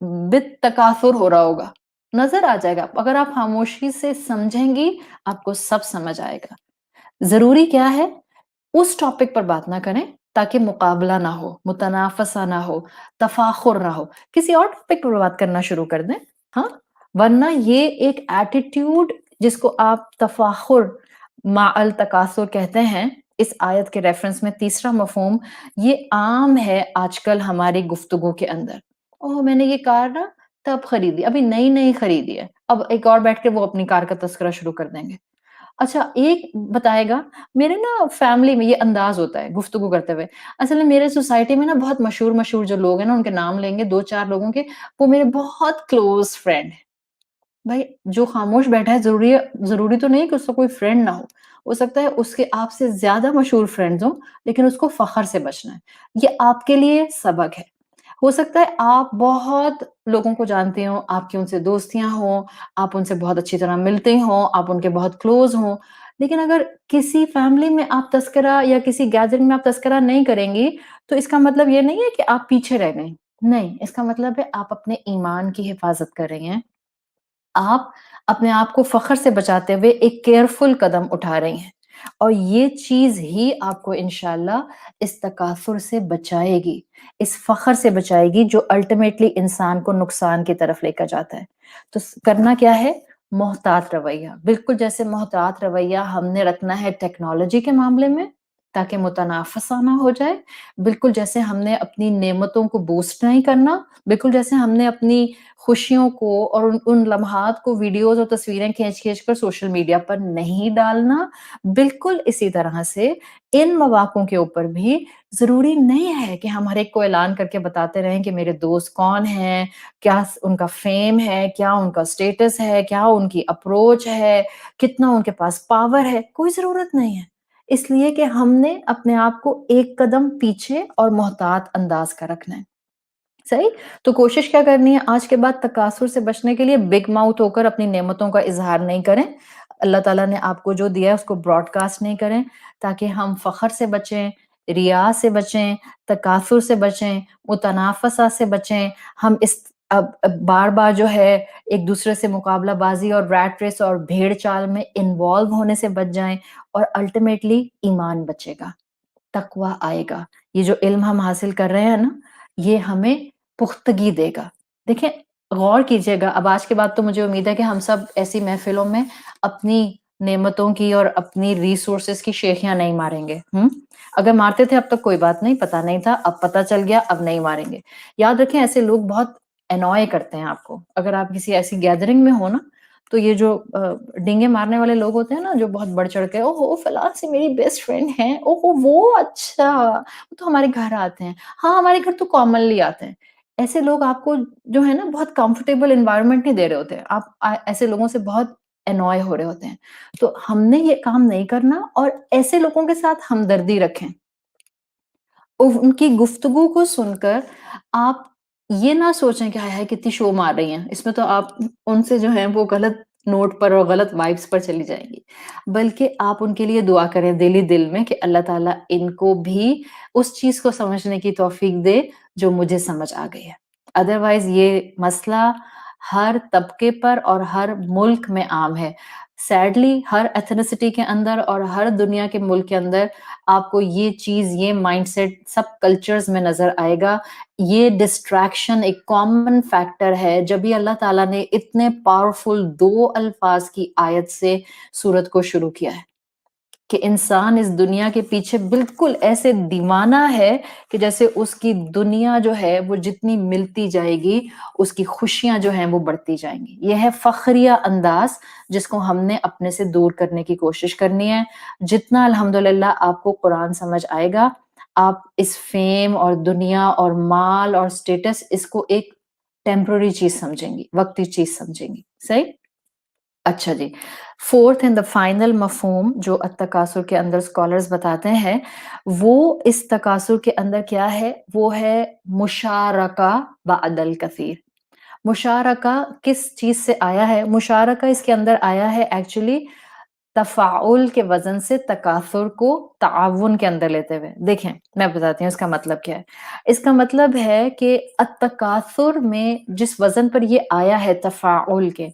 बित-तकासुर हो रहा होगा। नज़र आ जाएगा। अगर आप खामोशी से समझेंगी, आपको सब समझ आएगा। ज़रूरी क्या है? उस टॉपिक पर बात ना करें, ताकि मुकाबला ना हो, मुतनाफ़सा ना हो, तफ़ाख़ुर ना हो। किसी और टॉपिक पर बात करना शुरू कर दें, हाँ? वरना ये एक एटीट्यूड जिसको आप तफ़ाख़ुर माअल तकासुर कहते हैं, इस आयत के रेफ़रेंस में तीसरा मफ़हूम, ये आम है आजकल हमारी गुफ्तगू के अंदर। ओह! मैंने ये कार ना तब खरीदी, अभी नई-नई खरीदी है। अब एक और बैठ के वो अपनी कार का तज़किरा शुरू कर देंगे। अच्छा, एक बताएगा, मेरे ना फैमिली में ये अंदाज़ होता है गुफ्तगू करते हुए। असल में मेरे सोसाइटी में ना बहुत मशहूर-मशहूर जो लोग हैं ना, उनके नाम लेंगे 2-4 लोगों के, वो मेरे बहुत क्लोज़ फ्रेंड हैं। भाई जो खामोश बैठा है ज़रूरी तो नहीं है कि उसका कोई फ्रेंड ना हो। हो सकता है उसके आपसे ज़्यादा मशहूर फ्रेंड्स हों, लेकिन उसको फ़ख्र से बचना है। ये आपके लिए सबक है। हो सकता है आप बहुत लोगों को जानते हो, आपकी उनसे दोस्तियाँ हों, आप उनसे बहुत अच्छी तरह मिलते हों, आप उनके बहुत क्लोज़ हों, लेकिन अगर किसी फैमिली में आप तज़किरा या किसी गैदरिंग में आप तज़किरा नहीं करेंगी, तो इसका मतलब ये नहीं है कि आप पीछे रह गईं। नहीं, इसका मतलब है आप अपने ईमान की हिफ़ाज़त कर रही हैं। आप अपने आप को फ़ख्र से बचाते हुए एक केयरफुल कदम उठा रही हैं और ये चीज़ ही आपको इंशाल्लाह इस तकासुर से बचाएगी, इस फ़ख्र से बचाएगी जो अल्टीमेटली इंसान को नुकसान की तरफ लेकर जाता है। तो स करना क्या है? मोहतात रवैया, बिल्कुल जैसे मोहतात रवैया हमने रखना है टेक्नोलॉजी के मामले में, ताकि मुतनाफ़िसा ना हो जाए, बिल्कुल जैसे हमने अपनी नेमतों को बूस्ट नहीं करना, बिल्कुल जैसे हमने अपनी खुशियों को और उन उन लम्हात को वीडियोज़ और तस्वीरें खींच-खींच कर सोशल मीडिया पर नहीं डालना। बिल्कुल इसी तरह से इन मौक़ों के ऊपर भी ज़रूरी नहीं है कि हम हर एक को ऐलान करके बताते रहें कि मेरे दोस्त कौन हैं, क्या स उनका फ़ेम है, क्या उनका स्टेटस है, क्या उनकी अप्रोच है, कितना उनके पास पावर है, कोई ज़रूरत नहीं है। इसलिए कि हमने अपने आप को एक कदम पीछे और मोहतात अंदाज़ का रखना है। सही? तो कोशिश क्या करनी है आज के बाद तकासुर से बचने के लिए बिग माउथ होकर अपनी नेमतों का इज़हार नहीं करें। अल्लाह ताला ने आपको जो दिया है उसको ब्रॉडकास्ट नहीं करें ताकि हम फ़ख्र से बचें, रिया से बचें, तकासुर से बचें, मुतनाफ़सा से बचें। हम इस बार-बार जो है एक-दूसरे से मुकाबलाबाज़ी और रैट रेस और भेड़-चाल में इन्वॉल्व होने से बच जाएँ और अल्टीमेटली ईमान बचेगा। तक़वा आएगा। ये जो इल्म हम हासिल कर रहे हैं ना, ये हमें पुख्तगी देगा। देखें, गौर कीजिएगा, अब आज के बाद तो मुझे उम्मीद है कि हम सब ऐसी महफ़िलों में अपनी नेमतों की और अपनी रिसोर्सेज़ की शेखियाँ नहीं मारेंगे, हुँ? अगर मारते थे अब तक कोई बात नहीं, पता नहीं था, अब पता चल गया, अब नहीं मारेंगे। याद रखें ऐसे लोग बहुत एनॉय करते हैं आपको। अगर आप किसी ऐसी गैदरिंग में हो ना, तो ये जो डींगे मारने वाले लोग होते हैं ना, जो बहुत बढ़-चढ़ के, "ओहो! फलाँ सी मेरी बेस्ट फ्रेंड हैं। ओहो! वो अच्छा, वो तो हमारे घर आते हैं। हाँ, हमारे घर तो कॉमनली आते हैं।" ऐसे लोग आपको जो है ना बहुत कंफर्टेबल एनवायरनमेंट नहीं दे रहे होते हैं। आप ऐसे लोगों से बहुत एनॉय हो रहे होते हैं। तो हमने ये काम नहीं करना और ऐसे लोगों के साथ हमदर्दी रखें। उनकी गुफ्तगू को सुनकर आप ये ना सोचें कि हाय हाय कितनी शो मार रही हैं। इसमें तो आप उनसे जो है वो गलत नोट पर और गलत वाइब्स पर चली जाएँगी। बल्कि आप उनके लिए दुआ करें दिल ही दिल में कि अल्लाह ताला इनको भी उस चीज़ को समझने की तौफ़ीक दे जो मुझे समझ आ गई है। अदरवाइज़ ये मसला हर तबके पर और हर मुल्क में आम है। सैडली हर एथनिसिटी के अंदर और हर दुनिया के मुल्क के अंदर आपको ये चीज़, ये माइंडसेट सब कल्चर्स में नज़र आएगा। ये डिस्ट्रैक्शन एक कॉमन फैक्टर है, जब भी अल्लाह ताला ने इतने पावरफुल 2 अल्फाज़ की आयत से सूरत को शुरू किया है, कि इंसान इस दुनिया के पीछे बिल्कुल ऐसे दीवाना है कि जैसे उसकी दुनिया जो है वो जितनी मिलती जाएगी, उसकी खुशियाँ जो हैं वो बढ़ती जाएँगी। ये है फ़ख्रिया अंदाज़ जिसको हमने अपने से दूर करने की कोशिश करनी है। जितना अल्हम्दुलिल्लाह आपको कुरान समझ आएगा, आप इस फ़ेम और दुनिया और माल और स्टेटस इसको एक टेम्परेरी चीज़ समझेंगी, वक़्ती चीज़ समझेंगी। सही? अच्छा जी। 4th एंड द फाइनल मफ़हूम जो अत-तकासुर के अंदर स्कॉलर्स बताते हैं, वो इस तकासुर के अंदर क्या है, वो है मुशारका बअदल कसीर। मुशारका किस चीज़ से आया है? मुशारका इसके अंदर आया है एक्चुअली तफ़ाउल के वज़न से तकासुर को ताउन के अंदर लेते हुए। देखें, मैं बताती हूँ इसका मतलब क्या है। इसका मतलब है कि अत-तकासुर में जिस वज़न पर ये आया है तफ़ाउल के,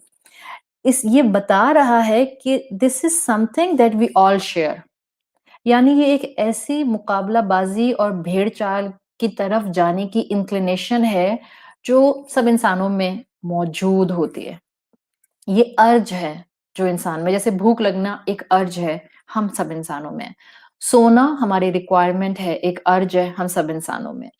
इस ये बता रहा है कि this is something that we all share. यानी ये एक ऐसी मुकाबलाबाज़ी और भेड़-चाल की तरफ जाने की इंक्लिनेशन है, जो सब इंसानों में मौजूद होती है। ये अर्ज है जो इंसान में, जैसे भूख लगना एक अर्ज है, हम सब इंसानों में। सोना हमारी रिक्वायरमेंट है, एक अर्ज है हम सब इंसानों में।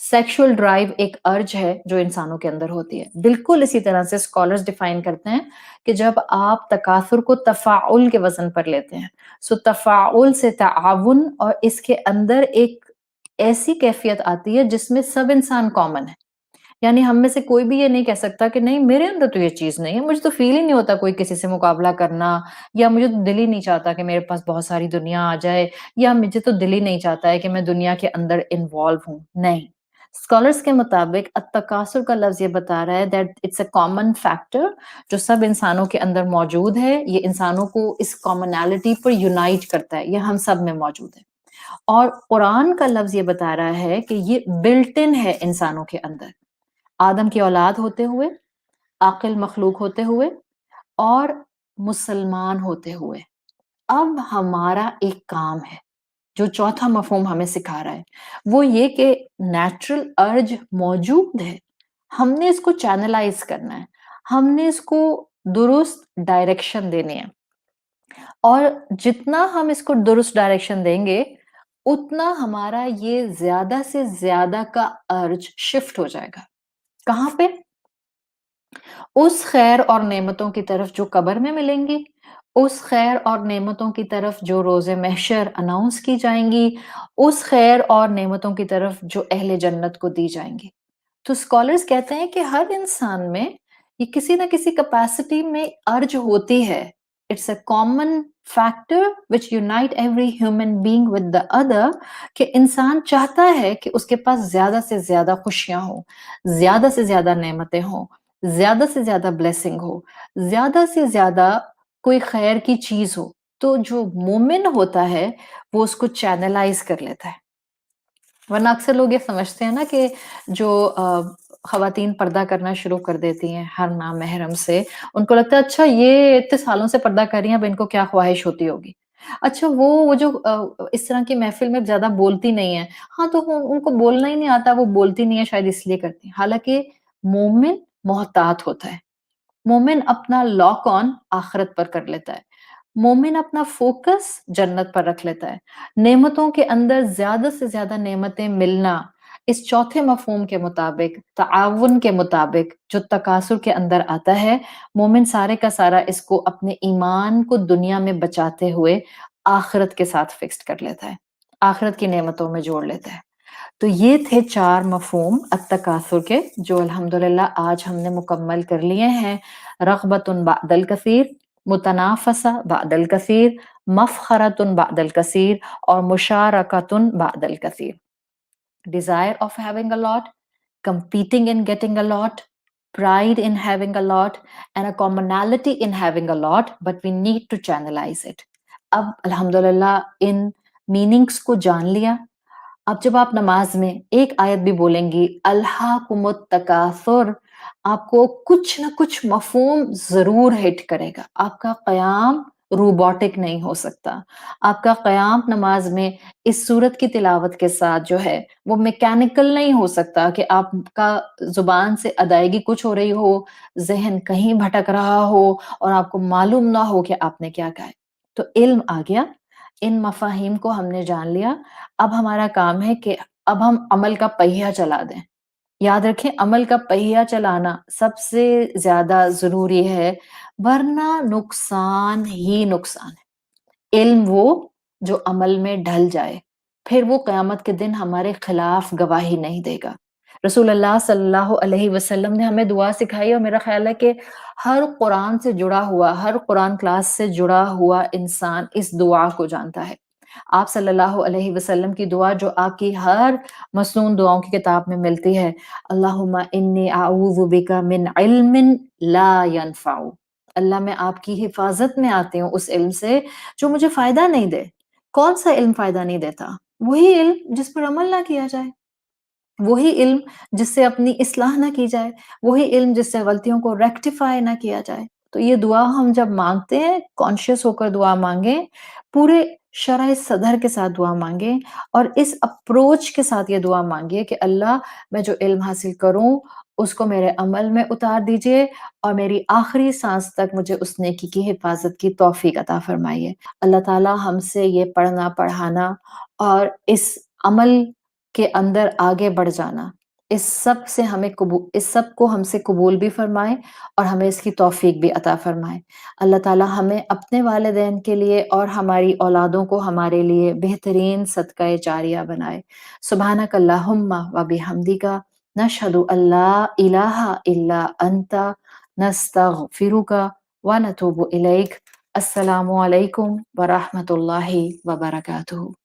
सेक्सुअल ड्राइव एक अर्ज है जो इंसानों के अंदर होती है। बिल्कुल इसी तरह से स्कॉलर्स डिफाइन करते हैं कि जब आप तकासुर को तफ़ाउल के वज़न पर लेते हैं, सो तफ़ाउल से ताउन और इसके अंदर एक ऐसी कैफ़ियत आती है जिसमें सब इंसान कॉमन है। یعنی ہم میں سے کوئی بھی یہ نہیں کہہ سکتا کہ نہیں میرے اندر تو یہ چیز نہیں ہے، مجھے تو فیل ہی نہیں ہوتا کوئی کسی سے مقابلہ کرنا، یا مجھے تو دل ہی نہیں چاہتا کہ میرے پاس بہت ساری دنیا آ جائے، یا مجھے تو دل ہی نہیں چاہتا ہے کہ میں دنیا کے اندر انوالو ہوں، نہیں۔ اسکالرس کے مطابق التکاثر کا لفظ یہ بتا رہا ہے that it's a common factor جو سب انسانوں کے اندر موجود ہے، یہ انسانوں کو اس کامنالٹی پر یونائٹ کرتا ہے، یہ ہم سب میں موجود ہے۔ اور قرآن کا لفظ یہ بتا رہا ہے کہ یہ بلٹ ان ہے انسانوں کے اندر، آدم کی اولاد ہوتے ہوئے، عاقل مخلوق ہوتے ہوئے، اور مسلمان ہوتے ہوئے۔ اب ہمارا ایک کام ہے جو چوتھا مفہوم ہمیں سکھا رہا ہے، وہ یہ کہ نیچرل ارج موجود ہے، ہم نے اس کو چینلائز کرنا ہے، ہم نے اس کو درست ڈائریکشن دینی ہے، اور جتنا ہم اس کو درست ڈائریکشن دیں گے اتنا ہمارا یہ زیادہ سے زیادہ کا ارج شفٹ ہو جائے گا۔ کہاں پہ؟ اس خیر اور نعمتوں کی طرف جو قبر میں ملیں گی، اس خیر اور نعمتوں کی طرف جو روز محشر اناؤنس کی جائیں گی، اس خیر اور نعمتوں کی طرف جو اہل جنت کو دی جائیں گی۔ تو اسکالرز کہتے ہیں کہ ہر انسان میں یہ کسی نہ کسی کیپیسٹی میں ارج ہوتی ہے۔ It's a common factor which unite every human being with the other, کہ انسان چاہتا ہے کہ اس کے پاس زیادہ سے زیادہ خوشیاں ہوں، زیادہ سے زیادہ نعمتیں ہوں، زیادہ سے زیادہ بلیسنگ ہو، زیادہ سے زیادہ کوئی خیر کی چیز ہو۔ تو جو مومن ہوتا ہے وہ اس کو چینلائز کر لیتا ہے۔ ورنہ اکثر لوگ یہ سمجھتے ہیں نا کہ جو خواتین پردہ کرنا شروع کر دیتی ہیں ہر نامحرم سے، ان کو لگتا ہے اچھا یہ اتنے سالوں سے پردہ کر رہی ہیں، اب ان کو کیا خواہش ہوتی ہوگی، اچھا وہ جو اس طرح کی محفل میں زیادہ بولتی نہیں ہے، ہاں تو ان کو بولنا ہی نہیں آتا، وہ بولتی نہیں ہے شاید اس لیے کرتی ہیں۔ حالانکہ مومن محتاط ہوتا ہے، مومن اپنا لاک آن آخرت پر کر لیتا ہے، مومن اپنا فوکس جنت پر رکھ لیتا ہے۔ نعمتوں کے اندر زیادہ سے زیادہ نعمتیں ملنا، اس چوتھے مفہوم کے مطابق، تعاون کے مطابق جو تکاثر کے اندر آتا ہے، مومن سارے کا سارا اس کو اپنے ایمان کو دنیا میں بچاتے ہوئے آخرت کے ساتھ فکسڈ کر لیتا ہے، آخرت کی نعمتوں میں جوڑ لیتا ہے۔ تو یہ تھے 4 مفہوم التکاثر کے جو الحمدللہ آج ہم نے مکمل کر لیے ہیں۔ رغبت بعد الکثیر، متنافسہ بعد الکثیر، مفخرۃ بعد الکثیر، اور مشارکۃ بعد الکثیر۔ Desire of having a lot, competing in getting a lot, pride in having a lot, and a commonality in having a lot, but we need to channelize it۔ اب الحمدللہ ان میننگس کو جان لیا۔ اب جب آپ نماز میں ایک آیت بھی بولیں گی الہاکم التکاثر، آپ کو کچھ نہ کچھ مفہوم ضرور ہٹ کرے گا۔ آپ کا قیام روبوٹک نہیں ہو سکتا، آپ کا قیام نماز میں اس سورت کی تلاوت کے ساتھ جو ہے وہ میکینیکل نہیں ہو سکتا کہ آپ کا زبان سے ادائیگی کچھ ہو رہی ہو، ذہن کہیں بھٹک رہا ہو اور آپ کو معلوم نہ ہو کہ آپ نے کیا کہا ہے۔ تو علم آ گیا، ان مفاہیم کو ہم نے جان لیا، اب ہمارا کام ہے کہ اب ہم عمل کا پہیہ چلا دیں۔ یاد رکھیں عمل کا پہیہ چلانا سب سے زیادہ ضروری ہے، ورنہ نقصان ہی نقصان ہے۔ علم وہ جو عمل میں ڈھل جائے، پھر وہ قیامت کے دن ہمارے خلاف گواہی نہیں دے گا۔ رسول اللہ صلی اللہ علیہ وسلم نے ہمیں دعا سکھائی، اور میرا خیال ہے کہ ہر قرآن سے جڑا ہوا، ہر قرآن کلاس سے جڑا ہوا انسان اس دعا کو جانتا ہے۔ آپ صلی اللہ علیہ وسلم کی دعا جو آپ کی ہر مسنون دعاؤں کی کتاب میں ملتی ہے، اللہم انی اعوذ بک من علم لا ینفع، اللہ میں آپ کی حفاظت میں آتی ہوں اس علم سے جو مجھے فائدہ نہیں دے۔ کون سا علم فائدہ نہیں دیتا؟ وہی علم جس پر عمل نہ کیا جائے، وہی علم جس سے اپنی اصلاح نہ کی جائے، وہی علم جس سے غلطیوں کو ریکٹیفائی نہ کیا جائے۔ تو یہ دعا ہم جب مانگتے ہیں کانشیس ہو کر دعا مانگیں، پورے شرح صدر کے ساتھ دعا مانگیں، اور اس اپروچ کے ساتھ یہ دعا مانگیے کہ اللہ میں جو علم حاصل کروں اس کو میرے عمل میں اتار دیجئے، اور میری آخری سانس تک مجھے اس نیکی کی حفاظت کی توفیق عطا فرمائیے۔ اللہ تعالی ہم سے یہ پڑھنا پڑھانا اور اس عمل کے اندر آگے بڑھ جانا، اس سب کو ہم سے قبول بھی فرمائے، اور ہمیں اس کی توفیق بھی عطا فرمائے۔ اللہ تعالی ہمیں اپنے والدین کے لیے اور ہماری اولادوں کو ہمارے لیے بہترین صدقہ جاریہ بنائے۔ سبحانک اللہم و بحمدک، نشهد أن لا إله إلا أنت نستغفرك ونتوب إليك. السلام عليكم ورحمة الله وبركاته.